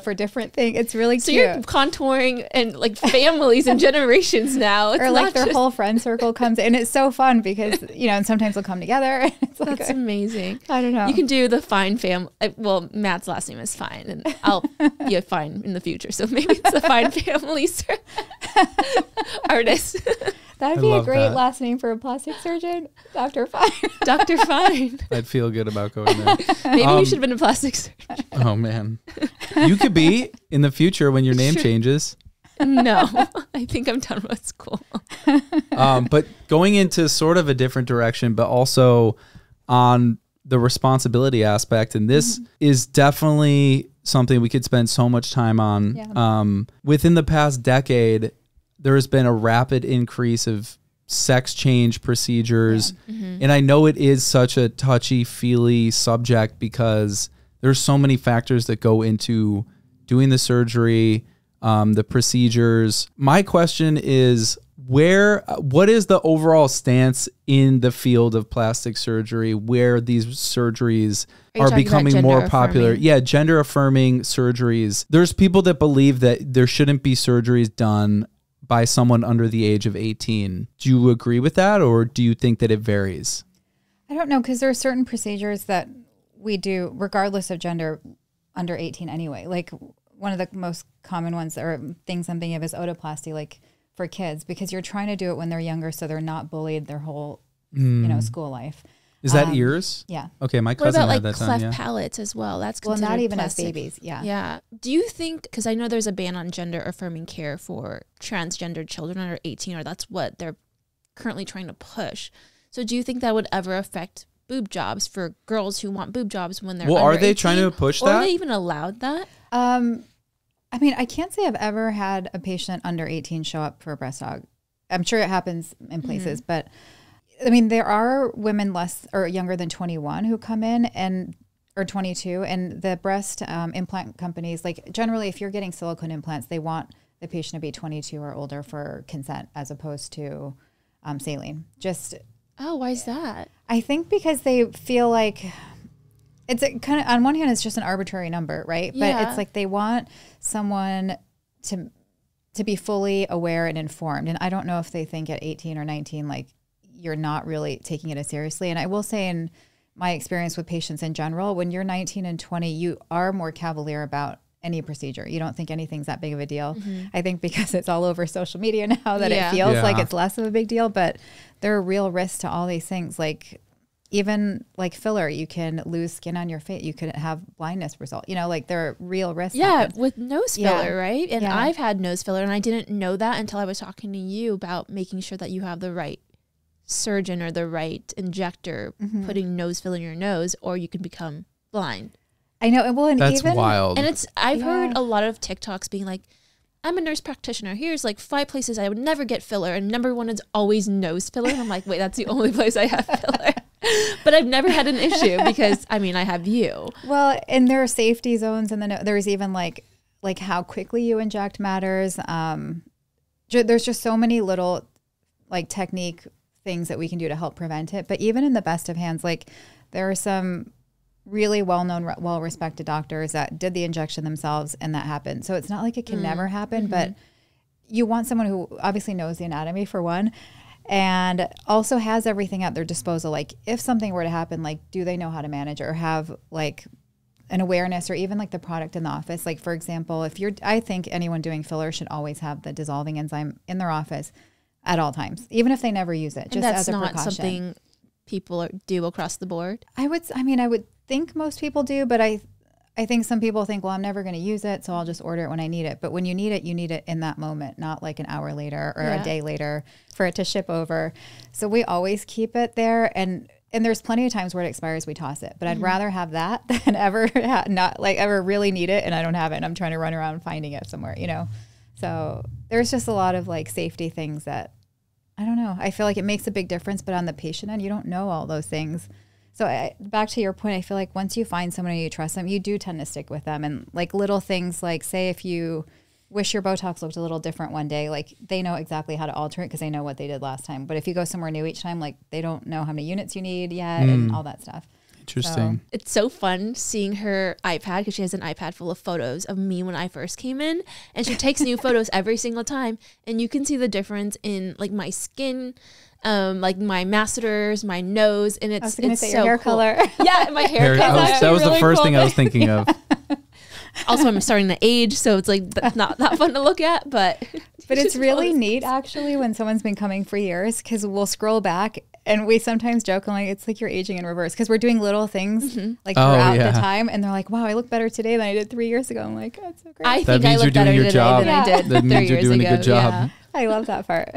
for different things. It's really cute. So you're contouring and like families and generations now. It's or like their whole friend circle comes in. It's so fun because, and sometimes they'll come together. It's like that's amazing. I don't know. You can do the Fine family. Well, Matt's last name is Fine and I'll be a Fine in the future. So maybe it's the Fine family artist. That'd be a great last name for a plastic surgeon. Dr. Fine. Dr. Fine. I'd feel good about going there. Maybe you should have been a plastic surgeon. Oh, man. You could be in the future when your name changes. No, I think I'm done with school. But going into sort of a different direction, but also on the responsibility aspect, and this is definitely something we could spend so much time on. Yeah. Within the past decade, there has been a rapid increase of sex change procedures. Yeah. And I know it is such a touchy-feely subject because there's so many factors that go into doing the surgery, the procedures. My question is, what is the overall stance in the field of plastic surgery where these surgeries are becoming more popular? Yeah, gender-affirming surgeries. There's people that believe that there shouldn't be surgeries done by someone under the age of 18. Do you agree with that, or do you think that it varies? I don't know, because there are certain procedures that we do regardless of gender under 18 anyway. Like one of the most common ones or things I'm thinking of is otoplasty, like for kids, because you're trying to do it when they're younger so they're not bullied their whole school life. Is that ears? Yeah. Okay, my cousin had that cleft time. Yeah. palates as well. That's considered not even plastic. as babies. Yeah. Yeah. Do you think, because I know there's a ban on gender affirming care for transgender children under 18, or that's what they're currently trying to push. So do you think that would ever affect boob jobs for girls who want boob jobs when they're under are they 18? trying to push or that? Are they even allowed that? I mean, I can't say I've ever had a patient under 18 show up for a breast aug. I'm sure it happens in places, but I mean, there are women less or younger than 21 who come in or 22, and the breast implant companies, like generally if you're getting silicone implants, they want the patient to be 22 or older for consent as opposed to saline. Why is that? I think because they feel like it's kind of, on one hand, it's just an arbitrary number, right? Yeah. But it's like they want someone to be fully aware and informed. And I don't know if they think at 18 or 19, like you're not really taking it as seriously. And I will say in my experience with patients in general, when you're 19 and 20, you are more cavalier about any procedure. You don't think anything's that big of a deal. I think because it's all over social media now that it feels like it's less of a big deal, but there are real risks to all these things. Like even like filler, you can lose skin on your face. You could have blindness result. You know, like there are real risks. Yeah, with nose filler, right? And Yeah. I've had nose filler, and I didn't know that until I was talking to you about making sure that you have the right surgeon or the right injector putting nose filler in your nose, or you can become blind. I know. Well, and That's even, wild. And I've heard a lot of TikToks being like, I'm a nurse practitioner. Here's like 5 places I would never get filler. And number 1 is always nose filler. And I'm like, wait, that's the only place I have filler. But I've never had an issue because, I mean, I have you. Well, and there are safety zones, and then there's even like how quickly you inject matters. There's just so many little like technique things that we can do to help prevent it. But even in the best of hands, like there are some really well-known, well-respected doctors that did the injection themselves and that happened. So it's not like it can never happen, but you want someone who obviously knows the anatomy for one, and also has everything at their disposal. Like if something were to happen, like do they know how to manage it or have like an awareness or even like the product in the office? Like for example, I think anyone doing filler should always have the dissolving enzyme in their office at all times, even if they never use it, just as a precaution. That's not something people do across the board? I would think most people do, but I think some people think, well, I'm never going to use it, so I'll just order it when I need it. But when you need it in that moment, not like an hour later or a day later for it to ship over. So we always keep it there. And there's plenty of times where it expires, we toss it. But I'd rather have that than ever not like ever really need it and I don't have it and I'm trying to run around finding it somewhere, you know? So there's just a lot of like safety things that, I don't know. I feel like it makes a big difference, but on the patient end, you don't know all those things. So back to your point, I feel like once you find someone and you trust them, you do tend to stick with them. And like little things like, say if you wish your Botox looked a little different one day, like they know exactly how to alter it because they know what they did last time. But if you go somewhere new each time, like they don't know how many units you need yet and all that stuff. Interesting. So. It's so fun seeing her iPad because she has an iPad full of photos of me when I first came in, and she takes new photos every single time, and you can see the difference in like my skin, like my masseters, my nose, and it's I was so your hair cool. color. Yeah, my hair color. That was really the first cool. thing I was thinking of. Also, I'm starting to age, so it's like not that fun to look at, but it's really neat actually when someone's been coming for years, because we'll scroll back and we sometimes joke and like it's like you're aging in reverse because we're doing little things like throughout the time, and they're like, wow, I look better today than I did 3 years ago. I'm like, that's so great. I That think I means look you're doing better your today job. than I did That 3 means you're years doing ago. a good job. Yeah. I love that part.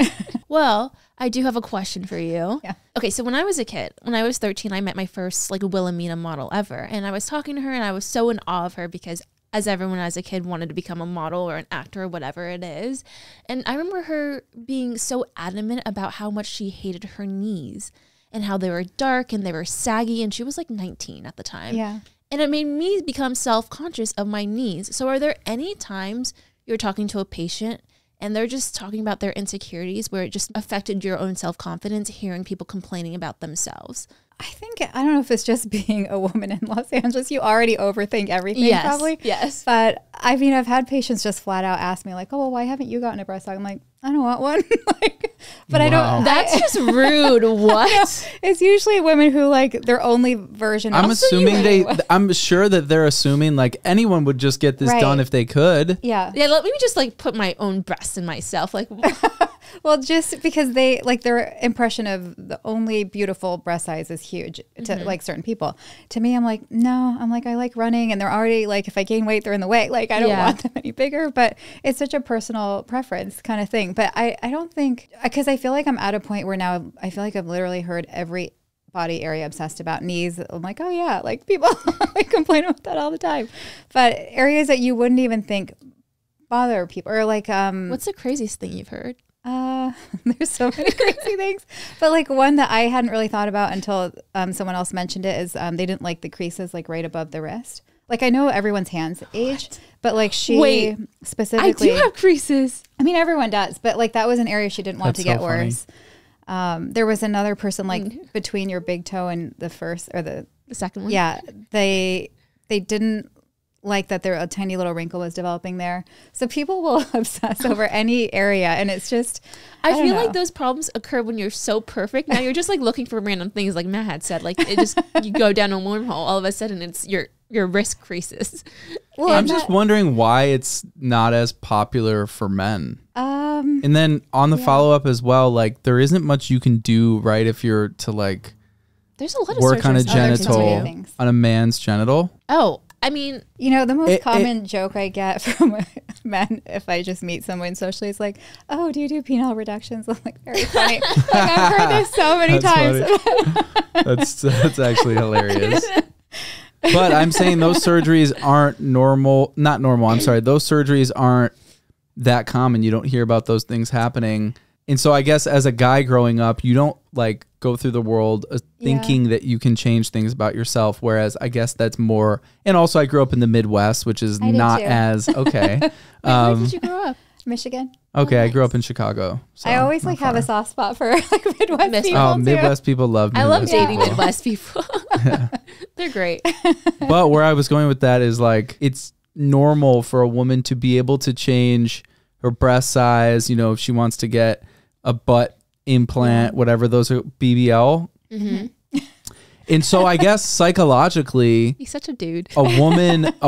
Well, I do have a question for you. Yeah. Okay, so when I was a kid, when I was 13, I met my first like Wilhelmina model ever, and I was talking to her, and I was so in awe of her because as everyone as a kid wanted to become a model or an actor or whatever it is. And I remember her being so adamant about how much she hated her knees and how they were dark and they were saggy. And she was like 19 at the time. Yeah. And it made me become self-conscious of my knees. So are there any times you're talking to a patient and they're just talking about their insecurities where it just affected your own self-confidence, hearing people complaining about themselves? I don't know if it's just being a woman in Los Angeles. You already overthink everything, Yes, probably. yes. But I mean, I've had patients just flat out ask me like, oh, well, why haven't you gotten a breast aug? I'm like, I don't want one. But I don't. That's just rude. What? It's usually women who like their only version. I'm of assuming I'm sure that they're assuming like anyone would just get this done if they could. Yeah. Yeah, let me just like put my own breasts in myself. Like, Well, just because they like their impression of the only beautiful breast size is huge to like certain people. To me, I'm like, no, I like running, and they're already like, if I gain weight, they're in the way. Like, I don't want them any bigger, but it's such a personal preference kind of thing. But I don't think, because I feel like I'm at a point where now I feel like I've literally heard every body area obsessed about. Knees, I'm like, oh yeah, like people like complain about that all the time. But areas that you wouldn't even think bother people, or like what's the craziest thing you've heard? There's so many crazy things, but like one that I hadn't really thought about until someone else mentioned it is they didn't like the creases like right above the wrist. Like I know everyone's hands age, but like she specifically, I do have creases. I mean, everyone does, but like that was an area she didn't want to get worse. There was another person like between your big toe and the first or the second one. Yeah, they didn't like that there a tiny little wrinkle was developing there. So people will obsess over any area, and it's just I feel like those problems occur when you're so perfect. Now you're just like looking for random things, like Matt had said. Like it just you go down a wormhole, all of a sudden it's your wrist creases. Well, I'm just wondering why it's not as popular for men. And then on the follow up as well, like there isn't much you can do, right? If you're to like There's a lot of work on a surgeries out there to genital, do. on a man's genital. Oh, I mean, You know, the most common joke I get from men if I just meet someone socially is like, "Oh, do you do penile reductions?" I'm like, very funny. Like, I've heard this so many times. That's actually hilarious. But I'm saying those surgeries aren't normal. Not normal. I'm sorry. Those surgeries aren't that common. You don't hear about those things happening. And so I guess as a guy growing up, you don't like go through the world thinking that you can change things about yourself. Whereas I guess that's more. And also I grew up in the Midwest, which is not as okay. where did you grow up? Michigan. Okay, I grew up in Chicago. So I always like have a soft spot for like Midwest people. Oh, too. Midwest people love I love dating people. Midwest people. They're great. But where I was going with that is like it's normal for a woman to be able to change her breast size, you know, if she wants to get a butt implant, whatever those are, BBL. Mm-hmm. And so I guess psychologically, He's such a dude. a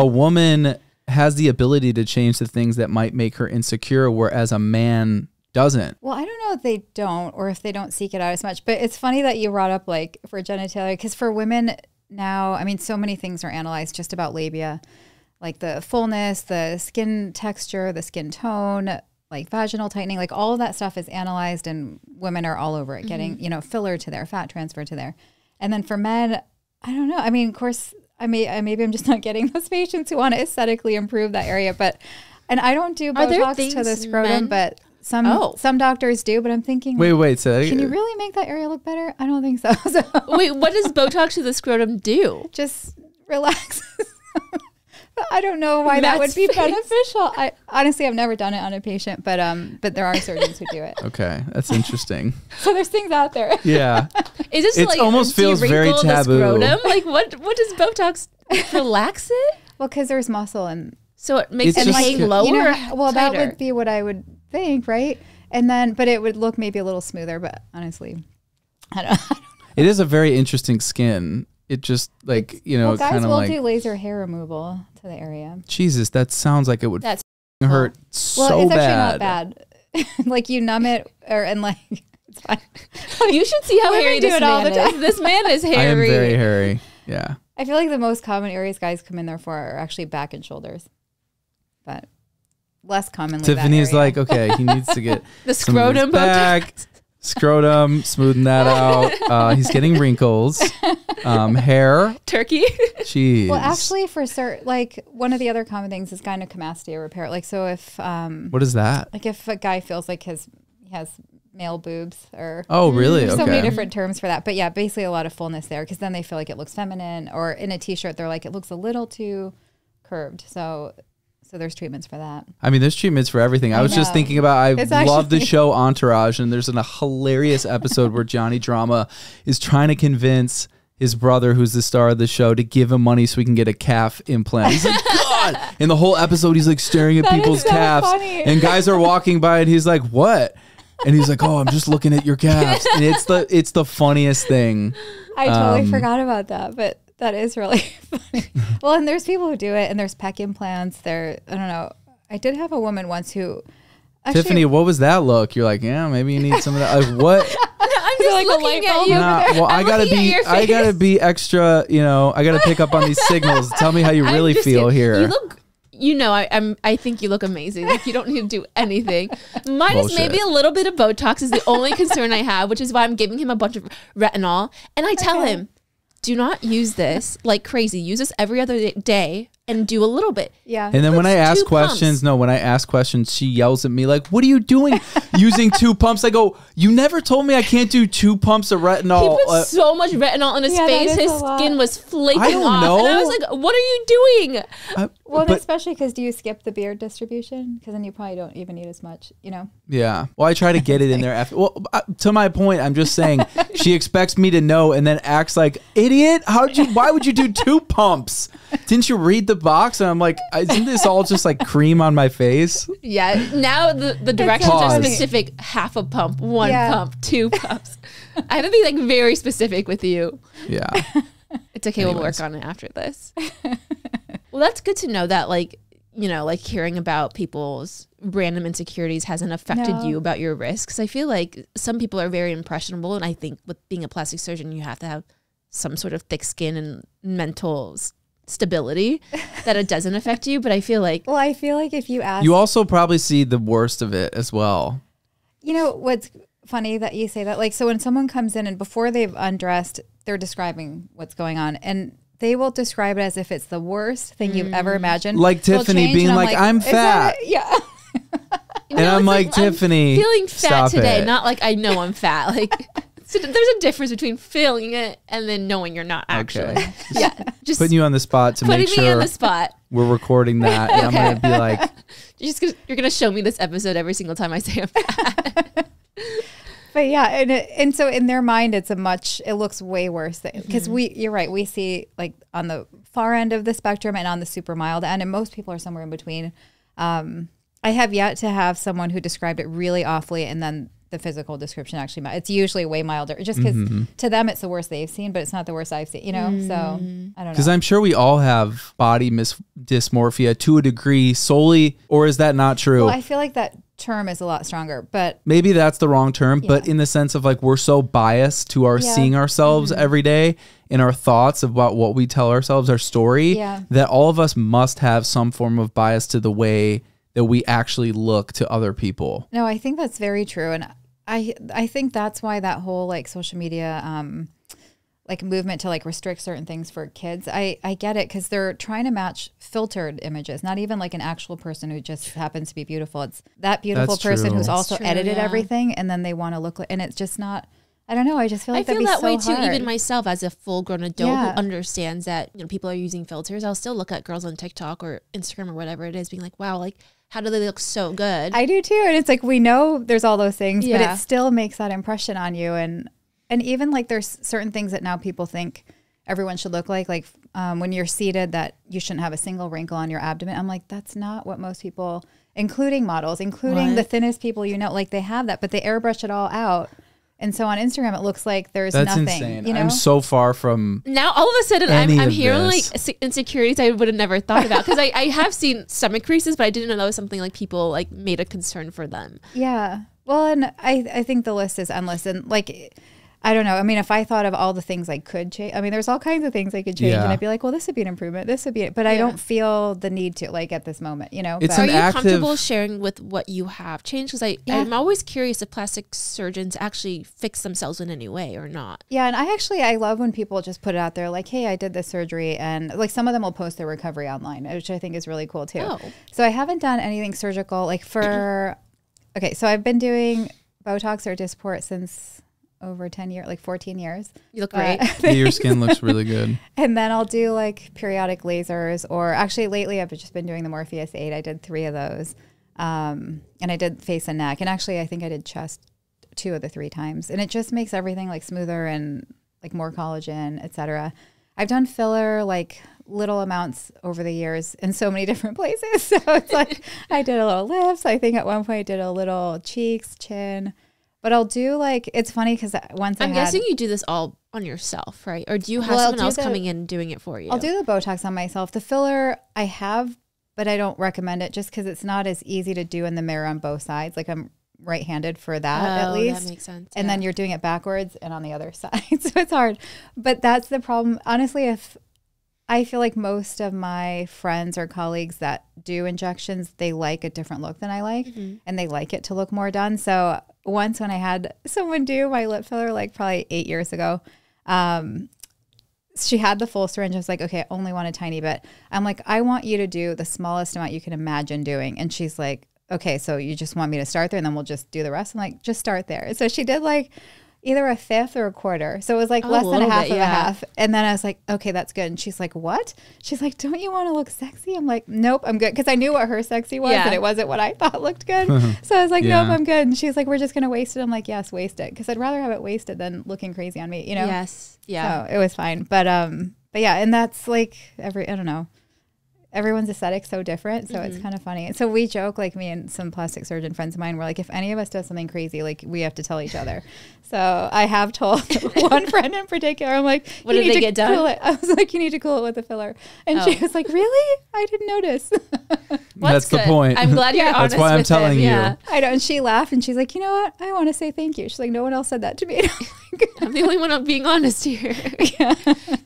woman has the ability to change the things that might make her insecure, whereas a man doesn't. Well, I don't know if they don't or if they don't seek it out as much, but it's funny that you brought up like for genitalia, because for women now, I mean, so many things are analyzed just about labia, like the fullness, the skin texture, the skin tone, like vaginal tightening, like all of that stuff is analyzed and women are all over it, getting, you know, filler to there, fat transfer to there. And then for men, I don't know. I mean, of course, maybe I'm just not getting those patients who want to aesthetically improve that area, and I don't do Botox to the scrotum, but some doctors do, but I'm thinking, wait, so can you really make that area look better? I don't think so. Wait, what does Botox to the scrotum do? Just relax. I don't know why that would be beneficial. I honestly, I've never done it on a patient, but there are surgeons who do it. Okay, that's interesting. So there's things out there. Yeah. Is this It like almost feels very de-wrinkle the taboo. scrotum? Like what does Botox relax it? Well, because there's muscle and So it makes It's it just- hang lower. you know, or well, tighter? that would be what I would think, right? And then, but it would look maybe a little smoother. But honestly, I don't know. It is a very interesting skin. It just like, you know, Well, guys kind of will like, do laser hair removal to the area. Jesus, that sounds like it would That's hurt Well, so it's bad. actually not bad. Like you numb it, and like it's fine. You should see how Women hairy do this it all man the is. time. This man is I am hairy. very hairy. Yeah. I feel like the most common areas guys come in there for are actually back and shoulders, but less commonly. Tiffany's that area. like, okay, he needs to get The some of his scrotum back, Botox. scrotum, smoothing that out. He's getting wrinkles, hair. Turkey. Jeez. Well, actually, for like one of the other common things is gynecomastia repair. Like, so if what is that? like if a guy feels like he has male boobs or Oh, really? there's so many Okay. different terms for that. But yeah, basically a lot of fullness there because then they feel like it looks feminine, or in a t-shirt they're like it looks a little too curved. So there's treatments for that. I mean, there's treatments for everything. I was just know. thinking about, It's love the actually- show Entourage, and there's a hilarious episode where Johnny Drama is trying to convince his brother, who's the star of the show, to give him money so he can get a calf implant. He's like, God! In the whole episode, he's like staring at That is people's so calves, funny. and guys are walking by, and he's like, what? And he's like, oh, I'm just looking at your calves. And it's the funniest thing. I totally forgot about that, but that is really funny. Well, and there's people who do it, and there's pec implants. I don't know. I did have a woman once who actually, Tiffany, what was that look? You're like, yeah, maybe you need some of that. Like, what? I'm just like a looking light at bulb you. Nah, well, I'm looking at your I gotta face. be extra, you know, I gotta pick up on these signals. Tell me how you I'm really just feel kidding. here. You look. You know, I think you look amazing. Like you don't need to do anything. Minus maybe a little bit of Botox is the only concern I have, which is why I'm giving him a bunch of retinol. And I tell him, do not use this like crazy. Use this every other day and do a little bit. yeah. And then when I Puts ask 2 questions, pumps. when I ask questions, she yells at me like, what are you doing using 2 pumps? I go, you never told me I can't do 2 pumps of He retinol. put so much retinol in his Yeah, that face. is His a lot. skin was flaking I don't off. know. And I was like, what are you doing? Well, but- especially because do you skip the beard distribution? Because then you probably don't even need as much, you know. Yeah. Well, I try to get it in there after. Well, to my point, I'm just saying she expects me to know and then acts like idiot. Why would you do 2 pumps? Didn't you read the box? And I'm like, isn't this all just like cream on my face? Yeah. Now the directions are Pause. specific. Half a pump, 1 Yeah. pump, 2 pumps. I have to be like very specific with you. Yeah. It's okay. We'll Anyways. work on it after this. Well, that's good to know that, like, you know, like hearing about people's random insecurities hasn't affected No. you about your risks. I feel like some people are very impressionable. And I think with being a plastic surgeon, you have to have some sort of thick skin and mental stability that it doesn't affect you. But I feel like, well, I feel like if you ask, You also probably see the worst of it as well. you know, what's funny that you say that, like, so when someone comes in and before they've undressed, they're describing what's going on, and they will describe it as if it's the worst thing you've ever imagined. Like They'll Tiffany change, being and like, I'm I'm "Is fat. that it?" Yeah. And I'm like, Tiffany, I'm feeling fat stop today, it. not like I know I'm fat. Like, so there's a difference between feeling it and then knowing you're not actually. Okay. Yeah, just Putting you on the spot to putting make me on sure the spot. we're recording that. And I'm going to be like, You're gonna show me this episode every single time I say I'm fat. But yeah, and so in their mind, it looks way worse because you're right. We see like on the far end of the spectrum and on the super mild end, and most people are somewhere in between. I have yet to have someone who described it really awfully and then the physical description actually, it's usually way milder just because to them it's the worst they've seen, but it's not the worst I've seen, you know? So I don't know. because I'm sure we all have body dysmorphia to a degree solely, or is that not true? Well, I feel like that term is a lot stronger, but Maybe that's the wrong term, but in the sense of like, we're so biased to our seeing ourselves every day in our thoughts about what we tell ourselves, our story, that all of us must have some form of bias to the way that we actually look to other people. no, I think that's very true. And I think that's why that whole like social media, like movement to like restrict certain things for kids. I get it. 'Cause they're trying to match filtered images, not even like an actual person who just happens to be beautiful. It's that beautiful That's person true. who's That's also true, edited yeah. everything. And then they want to look like, and it's just not, I don't know. I just feel like I feel that'd that be way so too. hard. Even myself, as a full-grown adult Yeah. who understands that people are using filters, I'll still look at girls on TikTok or Instagram or whatever it is, being like, "Wow, like how do they look so good?" I do too. And it's like, we know there's all those things, but Yeah. it still makes that impression on you. And even like there's certain things that now people think everyone should look like when you're seated, that you shouldn't have a single wrinkle on your abdomen. I'm like, that's not what most people, including models, including the What? thinnest people, like they have that, but they airbrush it all out. And so on Instagram, it looks like there's That's nothing, insane. you know? I'm so far from Now all of a sudden any I'm of hearing this. like insecurities I would have never thought about, because I have seen stomach creases, but I didn't know that was something like people like made a concern for them. Yeah. Well, and I think the list is endless. And like, I don't know. I mean, if I thought of all the things I could change, I mean, there's all kinds of things I could change. Yeah. And I'd be like, well, this would be an improvement. This would be it. But I don't feel the need to, like, at this moment, you know? It's But an Are you active- comfortable sharing with what you have changed? Because I'm always curious if plastic surgeons actually fix themselves in any way or not. yeah. And I love when people just put it out there like, hey, I did this surgery. And like some of them will post their recovery online, which I think is really cool too. Oh. So I haven't done anything surgical like okay. So I've been doing Botox or Dysport since over 10 years, like 14 years. You look great. your skin looks really good. And then I'll do like periodic lasers, or actually lately I've just been doing the Morpheus 8. I did 3 of those. And I did face and neck. And actually I think I did chest 2 of the 3 times. And it just makes everything like smoother and like more collagen, etc. I've done filler like little amounts over the years in so many different places. So it's like I did a little lips. I think at one point I did a little cheeks, chin. But I'll do like, it's funny because once I'm guessing you do this all on yourself, right? Or do you have Well, I'll someone do else the- coming in and doing it for you? I'll do the Botox on myself. The filler I have, but I don't recommend it just because it's not as easy to do in the mirror on both sides. Like I'm right-handed for that at least. That makes sense. And then you're doing it backwards and on the other side. So it's hard. But that's the problem. Honestly, if I feel like most of my friends or colleagues that do injections, they like a different look than I like, and they like it to look more done. So once when I had someone do my lip filler, like probably 8 years ago, she had the full syringe. I was like, okay, I only want a tiny bit. I'm like, I want you to do the smallest amount you can imagine doing. And she's like, okay, so you just want me to start there and then we'll just do the rest? I'm like, just start there. So she did like either a fifth or a quarter. So it was like less than a half of a half. And then I was like, okay, that's good. And she's like, what? She's like, don't you want to look sexy? I'm like, nope, I'm good. Because I knew what her sexy was and it wasn't what I thought looked good. So I was like, nope, I'm good. And she's like, we're just going to waste it. I'm like, yes, waste it. Because I'd rather have it wasted than looking crazy on me, you know? Yes. Yeah. So it was fine. But yeah, and that's like I don't know. everyone's aesthetic's so different. So it's kind of funny. And so we joke, like me and some plastic surgeon friends of mine, we're like, if any of us does something crazy, like we have to tell each other. So I have told one friend in particular, I'm like, what did they get done? Cool it. I was like, you need to cool it with a filler. And she was like, really? I didn't notice. That's good. the point. I'm glad you're honest. That's why I'm with telling him. you. Yeah. I know. And she laughed and she's like, you know what? I want to say thank you. She's like, no one else said that to me. I'm the only one not being honest here. Yeah.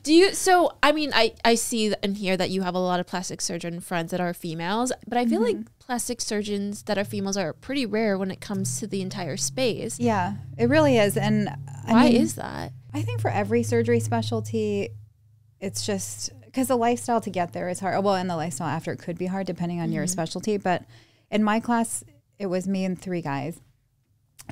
Do you, so, I mean, I see and hear that you have a lot of plastic surgeon friends that are females, but I feel like plastic surgeons that are females are pretty rare when it comes to the entire space. Yeah, it really is. And Why is that? I think for every surgery specialty, it's just because the lifestyle to get there is hard. Well, and the lifestyle after it could be hard depending on your specialty. But in my class, it was me and 3 guys.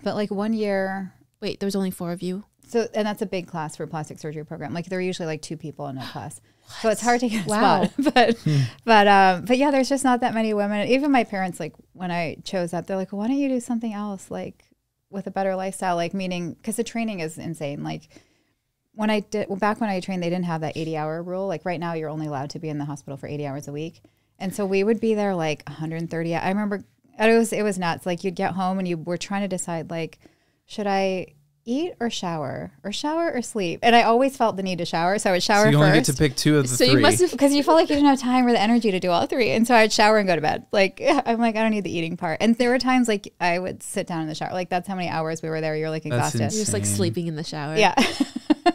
But like 1 year. Wait, there was only 4 of you? So, and that's a big class for a plastic surgery program. Like there are usually like 2 people in a class. So it's hard to get a spot. But yeah, there's just not that many women. Even my parents, like when I chose that, they're like, well, why don't you do something else? Like with a better lifestyle, like meaning, because the training is insane. Like back when I trained, they didn't have that 80-hour rule. Like right now, you're only allowed to be in the hospital for 80 hours a week. And so we would be there like 130. I remember it was nuts. Like you'd get home and you were trying to decide like, should I eat or shower or sleep? And I always felt the need to shower. So I would shower first. So you only get to pick 2 of the 3. You must have, because you felt like you didn't have time or the energy to do all 3. And so I'd shower and go to bed. Like, I'm like, I don't need the eating part. And there were times like I would sit down in the shower. Like that's how many hours we were there. You're like exhausted. you're just like sleeping in the shower. Yeah.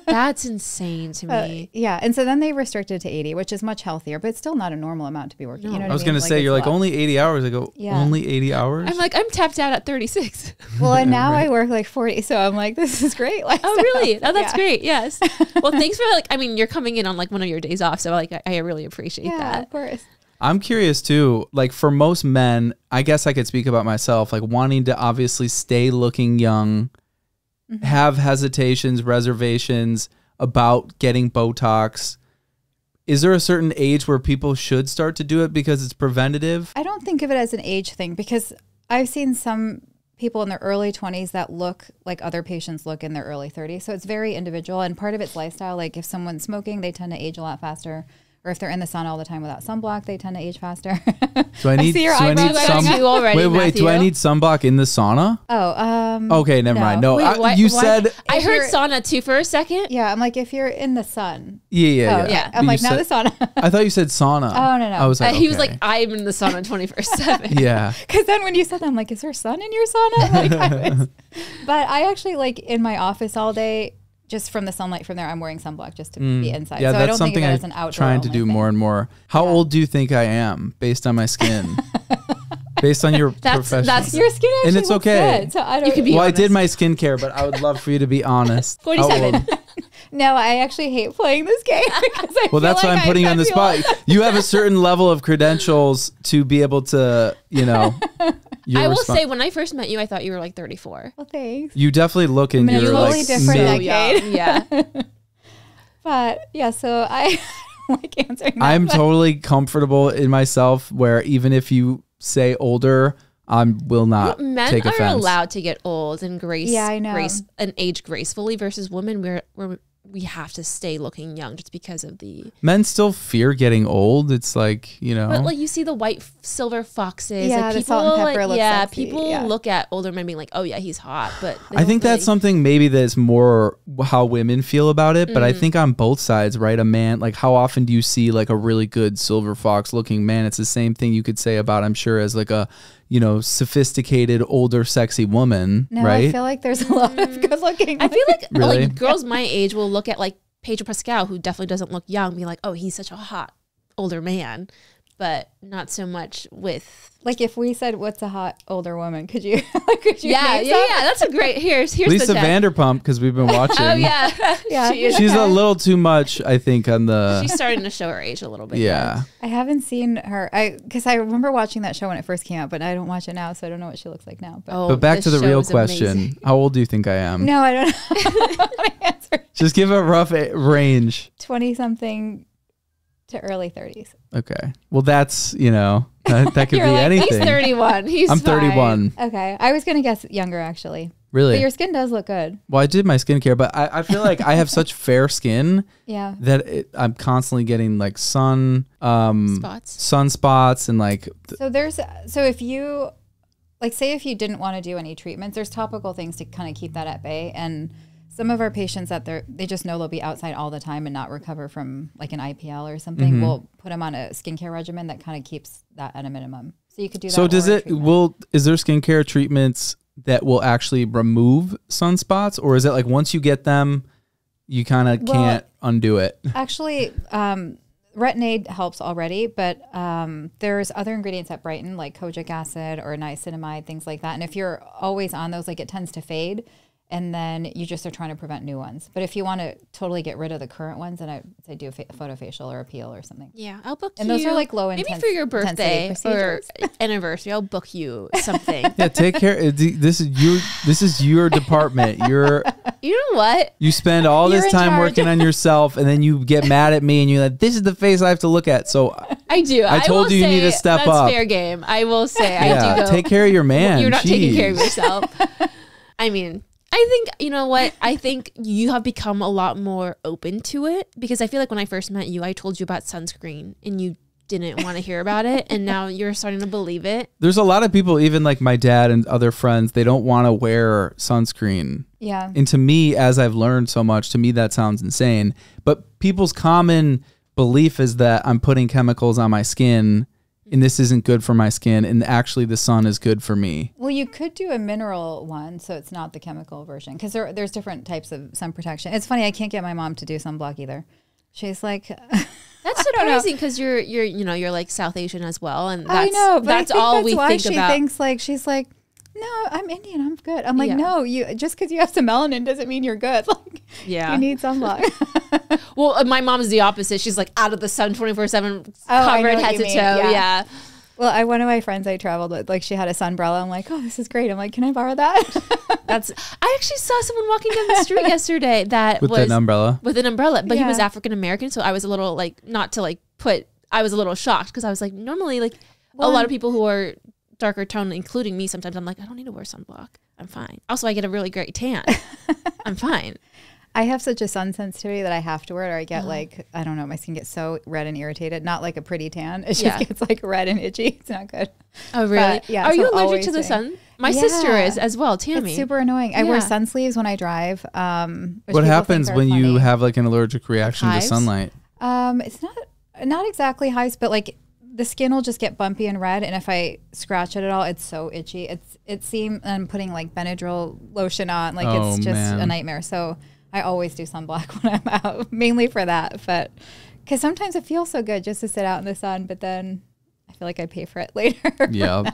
That's insane to me. Yeah. And so then they restricted to 80, which is much healthier, but it's still not a normal amount to be working. No. You know what I was mean? going to say, you're like, only 80 hours. I go, Yeah. only 80 hours? I'm like, I'm tapped out at 36. Well, and now I work like 40. So I'm like, this is great. Oh, really? Oh, that's Yeah. great. Yes. Well, thanks for like, I mean, you're coming in on like one of your days off. So like, I really appreciate Yeah, that. of course. I'm curious too, like for most men, I guess I could speak about myself, like wanting to obviously stay looking young, have hesitations, reservations about getting Botox. Is there a certain age where people should start to do it because it's preventative? I don't think of it as an age thing because I've seen some people in their early 20s that look like other patients look in their early 30s. So it's very individual, and part of it's lifestyle. Like if someone's smoking, they tend to age a lot faster. Or if they're in the sun all the time without sunblock, they tend to age faster. Do I need, see your do I need eyebrows some? you already, Wait, do I Matthew. need sunblock in the sauna? Okay, never mind. No, Wait, you why- said. I heard you're- sauna too for a second. Yeah, I'm like, if you're in the sun. Yeah. yeah. I'm But like, you not the said- sauna. I thought you said sauna. Oh, no. I was like, He was okay. like, I'm in the sauna 24/7. Yeah. Because then when you said that, I'm like, is there sun in your sauna? Like, but I actually, like, in my office all day, just from the sunlight from there, I'm wearing sunblock just to be inside. Yeah, so I that's don't think something of it as an I'm outdoor trying to only do thing. more and more. How old do you think I am based on my skin? Based on your profession? that's- Your skin actually And it's looks okay. good, so I don't. You could be Well, I honest. did my skincare, but I would love for you to be honest. 47. How old? No, I actually hate playing this game because I Well, feel that's why like I'm putting you I on the feel- spot. You have a certain level of credentials to be able to, you know. I will say, when I first met you, I thought you were like 34. Well, thanks. you definitely look in I'm in a your totally like different mid. decade. Yeah. But yeah, so I like answering that. I'm but- totally comfortable in myself where even if you say older, I will not Men take are offense. allowed to get old and Yeah, I know. and age gracefully versus women we have to stay looking young just because of the. Men still fear getting old. It's like, you know. But like you see the white silver foxes. Yeah, like the people salt and pepper looks sexy, people yeah. look at older men being like, oh yeah, he's hot. But they I think don't that's really- something maybe that's more how women feel about it. But I think on both sides, right? A man, like how often do you see like a really good silver fox looking man? It's the same thing you could say about, I'm sure, as like a, you know, sophisticated, older, sexy woman, No, right? I feel like there's a lot of good looking. I feel like Really? like girls my age will look at like Pedro Pascal, who definitely doesn't look young, be like, oh, he's such a hot older man, but not so much with. like if we said what's a hot older woman, could you could you Yeah, name yeah, some? yeah. That's a great. Here's Lisa the test. Vanderpump, because we've been watching. Oh yeah, Yeah. she is. She's a Okay. little too much, I think, on the. She's starting to show her age a little bit. Yeah. I haven't seen her. Because I remember watching that show when it first came out, but I don't watch it now, so I don't know what she looks like now. But Oh, But back this to the show real is question. amazing. How old do you think I am? no, I don't know how to answer. Just give a rough range. 20 something to early 30s. Okay. Well, that's, that could be You're like, anything. he's 31. I'm fine. 31. Okay. I was going to guess younger, actually. Really? But your skin does look good. Well, I did my skincare, but I feel like I have such fair skin Yeah. that I'm constantly getting like sunspots and like. So if you, like, say if you didn't want to do any treatments, there's topical things to kind of keep that at bay. And some of our patients they just know they'll be outside all the time and not recover from like an IPL or something. Mm-hmm. We'll put them on a skincare regimen that kind of keeps that at a minimum. So you could do that. So is there skincare treatments that will actually remove sunspots, or is it like once you get them, you kind of can't undo it? Actually, retin-A helps already, but there's other ingredients that brighten, like kojic acid or niacinamide, things like that. And if you're always on those, like, it tends to fade, and then you just are trying to prevent new ones. But if you want to totally get rid of the current ones, then I say do a photofacial or a peel or something. Yeah, I'll book you. And those are like low maybe for your birthday or anniversary. I'll book you something. Yeah, take care. This is your department. You know what? You spend all You're this in time charge. working on yourself, and then you get mad at me, and you're like, "This is the face I have to look at." So I do. I told will you say need to step that's up. Fair game. I will say. Yeah, I do go. take care of your man. You're not taking care of Jeez. yourself. I mean, I think, you know what? I think you have become a lot more open to it, because I feel like when I first met you, I told you about sunscreen and you didn't want to hear about it. And now you're starting to believe it. There's a lot of people, even like my dad and other friends, they don't want to wear sunscreen. Yeah. And to me, as I've learned so much, to me, that sounds insane. But people's common belief is that I'm putting chemicals on my skin and this isn't good for my skin, and actually the sun is good for me. Well, you could do a mineral one, so it's not the chemical version, because there's different types of sun protection. It's funny, I can't get my mom to do sunblock either. She's like, That's surprising, because you're like South Asian as well, and that's, I know, but that's I think all that's we why think she about. thinks like she's like, no, I'm Indian, I'm good. I'm like, Yeah. no, you just because you have some melanin doesn't mean you're good. Like, Yeah. you need sunblock. Well, my mom's the opposite. She's like out of the sun 24/7, I know covered what head you to mean. toe. Yeah. Well, one of my friends I traveled with, like, she had a sunbrella. I'm like, oh, this is great. I'm like, can I borrow that? I actually saw someone walking down the street yesterday that With an umbrella? With an umbrella, but he was Yeah. African American, so I was a little like, not to like put, I was a little shocked, because I was like, normally like a lot of people who are darker tone, including me, sometimes I'm like, I don't need to wear sunblock. I'm fine. Also, I get a really great tan. I'm fine. I have such a sun sensitivity that I have to wear it, or I get like, I don't know, my skin gets so red and irritated. Not like a pretty tan. It just Yeah. gets like red and itchy. It's not good. Oh, really? But, yeah, Are so you I'm allergic always to the doing- sun? My Yeah. sister is as well, Tammy. It's super annoying. I wear Yeah. sun sleeves when I drive. Which What people happens think are when you funny. have like an allergic reaction to hives? sunlight? It's not exactly hives, but like the skin will just get bumpy and red, and if I scratch it at all, it's so itchy. It seems I'm putting like Benadryl lotion on, like Oh, it's just man. a nightmare. So I always do sunblock when I'm out, mainly for that. But because sometimes it feels so good just to sit out in the sun, but then I feel like I pay for it later. Yeah.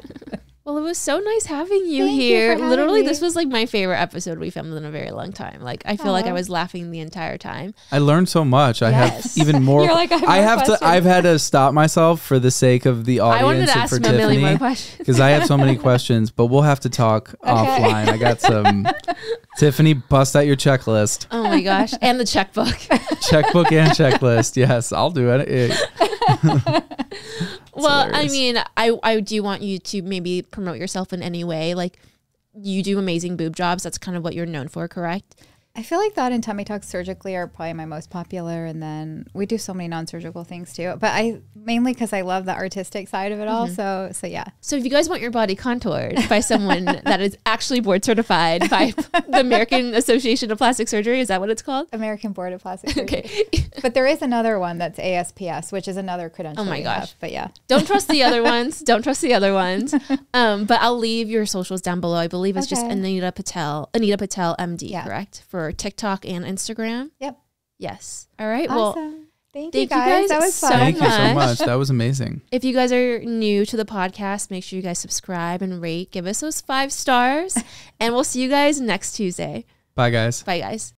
Well, it was so nice having you Thank you here. for having Literally, me. this was like my favorite episode we filmed in a very long time. Like, I feel like I Aw. was laughing the entire time. I learned so much. I Yes. have even more. You're like, I have more questions. I've had to stop myself for the sake of the audience I wanted to and ask for him a million more Tiffany, questions. because I have so many questions, but we'll have to talk offline. I got some. Tiffany, bust out your checklist. Oh my gosh. And the checkbook. Checkbook and checklist. Yes, I'll do it. Well, hilarious. I mean, I do want you to maybe promote yourself in any way. Like, you do amazing boob jobs. That's kind of what you're known for, correct? I feel like that and tummy tucks surgically are probably my most popular, and then we do so many non-surgical things too. But I mainly because I love the artistic side of it all. So yeah. So if you guys want your body contoured by someone that is actually board certified by the American Association of Plastic Surgery, is that what it's called? American Board of Plastic Surgery. Okay. But there is another one that's ASPS, which is another credential. Oh my we gosh. have. But yeah. Don't trust the other ones. Don't trust the other ones. But I'll leave your socials down below. I believe it's just Okay. Anita Patel MD, Yeah. correct? For TikTok and Instagram. Yep. Yes. All right. Well, Awesome. Thank thank you you guys. guys That was so fun. Thank you so much. much. That was amazing. if you guys are new to the podcast, make sure you guys subscribe and rate. Give us those 5 stars. And we'll see you guys next Tuesday. Bye, guys. Bye, guys.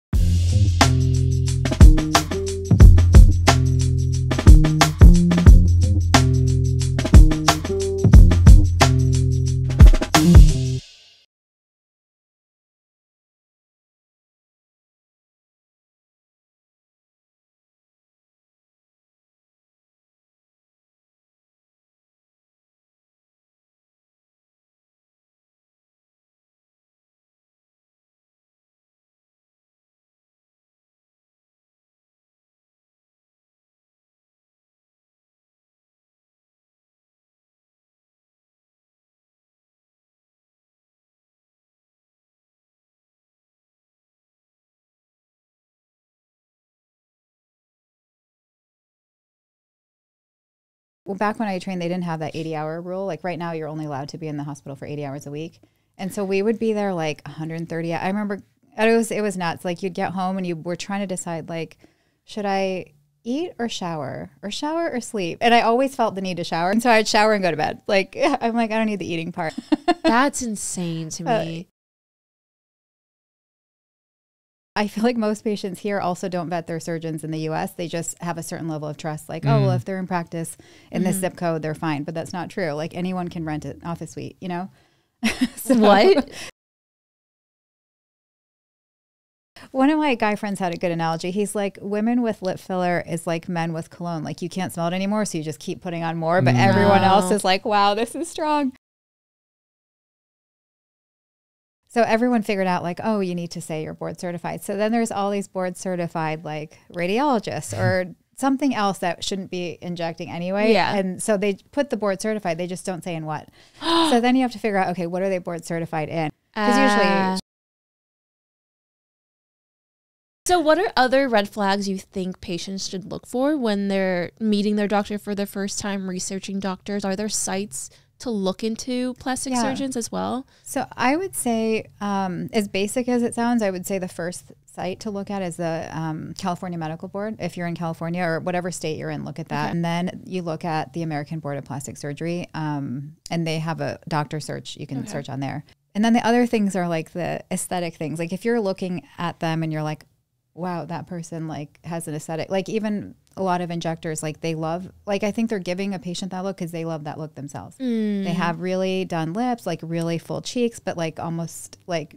Well, back when I trained, they didn't have that 80-hour rule. Like right now, you're only allowed to be in the hospital for 80 hours a week. And so we would be there like 130. I remember it was nuts. Like you'd get home and you were trying to decide like, should I eat or shower or sleep? And I always felt the need to shower. And so I'd shower and go to bed. Like, I'm like, I don't need the eating part. That's insane to me. I feel like most patients here also don't vet their surgeons in the US. They just have a certain level of trust. Like, oh, well, if they're in practice in this zip code, they're fine. But that's not true. Like anyone can rent an office suite, you know? What? One of my guy friends had a good analogy. He's like, women with lip filler is like men with cologne. Like you can't smell it anymore, so you just keep putting on more. But everyone else is like, wow, this is strong. So everyone figured out like, oh, you need to say you're board certified. So then there's all these board certified like radiologists or something else that shouldn't be injecting anyway. Yeah. And so they put the board certified. They just don't say in what. So then you have to figure out, okay, what are they board certified in? Because usually... So what are other red flags you think patients should look for when they're meeting their doctor for the first time, researching doctors? Are there sites to look into plastic surgeons as well? So I would say, as basic as it sounds, I would say the first site to look at is the California Medical Board. If you're in California or whatever state you're in, look at that. Okay. And then you look at the American Board of Plastic Surgery, and they have a doctor search. You can search on there. And then the other things are like the aesthetic things. Like if you're looking at them and you're like, wow, that person like has an aesthetic, like even a lot of injectors, like they love, like I think they're giving a patient that look because they love that look themselves. They have really done lips, like really full cheeks, but like almost like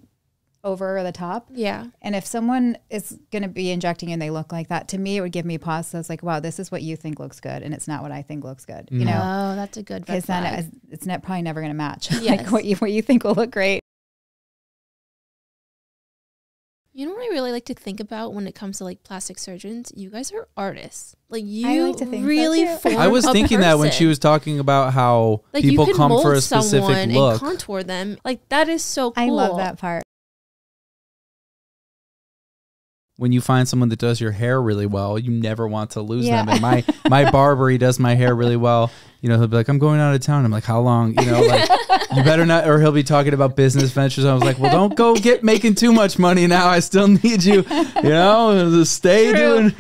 over the top. Yeah. And if someone is going to be injecting and they look like that, to me, it would give me pause. So it's like, wow, this is what you think looks good. And it's not what I think looks good. You know? Oh, that's a good red flag. Because then it's probably never going to match like what you think will look great. You know what I really like to think about when it comes to like plastic surgeons? You guys are artists. Like you like to think really so form I was thinking that when she was talking about how like people you can come mold for a specific someone look. and contour them. Like that is so cool. I love that part. When you find someone that does your hair really well, you never want to lose them. And my barber, he does my hair really well. You know, he'll be like, I'm going out of town. I'm like, how long? You know, like, you better not, or he'll be talking about business ventures. I was like, well, don't go making too much money now. I still need you, you know, stay doing.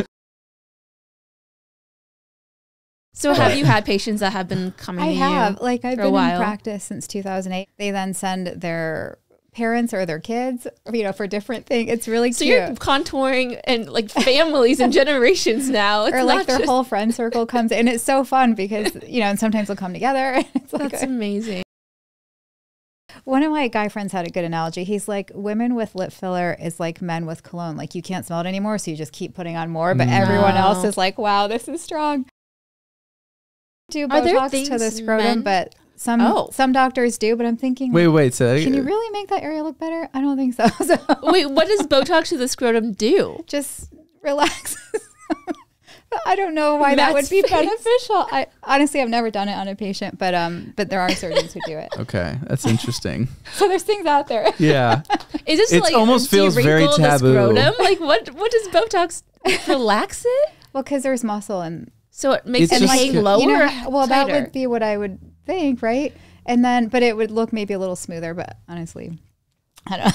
So have you had patients that have been coming to you? I have. Like I've been in while? practice since 2008. They then send their parents or their kids, you know, for different things. It's really so cute. You're contouring and like families and generations now. It's or like their just... whole friend circle comes in. It's so fun because, you know, and sometimes they'll come together. It's like That's amazing. One of my guy friends had a good analogy. He's like, women with lip filler is like men with cologne. Like you can't smell it anymore, so you just keep putting on more. But everyone else is like, wow, this is strong. Do Botox to the scrotum, but some doctors do. But I'm thinking, wait, so can you really make that area look better? I don't think so. Wait, what does Botox to the scrotum do? Just relax. I don't know why that would be beneficial. I honestly, I've never done it on a patient, but there are surgeons who do it. Okay, that's interesting. So there's things out there. Yeah, it like almost feels very taboo. Like what does Botox relax it? Well, because there's muscle and so it makes it hang lower. You know, well, tighter. That would be what I would think, right? And then, but it would look maybe a little smoother. But honestly, I don't know.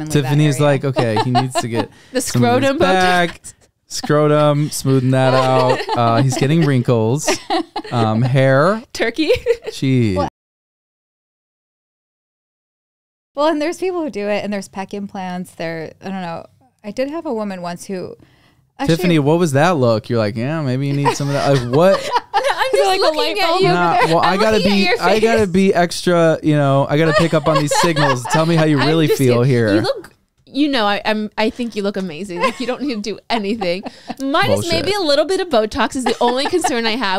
Tiffany's like, okay, he needs to get the scrotum back, scrotum, smoothen that out. He's getting wrinkles, hair, turkey. Jeez. Well, and there's people who do it, and there's pec implants. I don't know. I did have a woman once who. Actually, Tiffany, what was that look? You're like, yeah, maybe you need some of that. Like, what? I'm just like looking at you. Well, I gotta be extra. You know, I gotta pick up on these signals. Tell me how you really feel here. You look. You know, I think you look amazing. Like you don't need to do anything. Minus maybe a little bit of Botox is the only concern I have.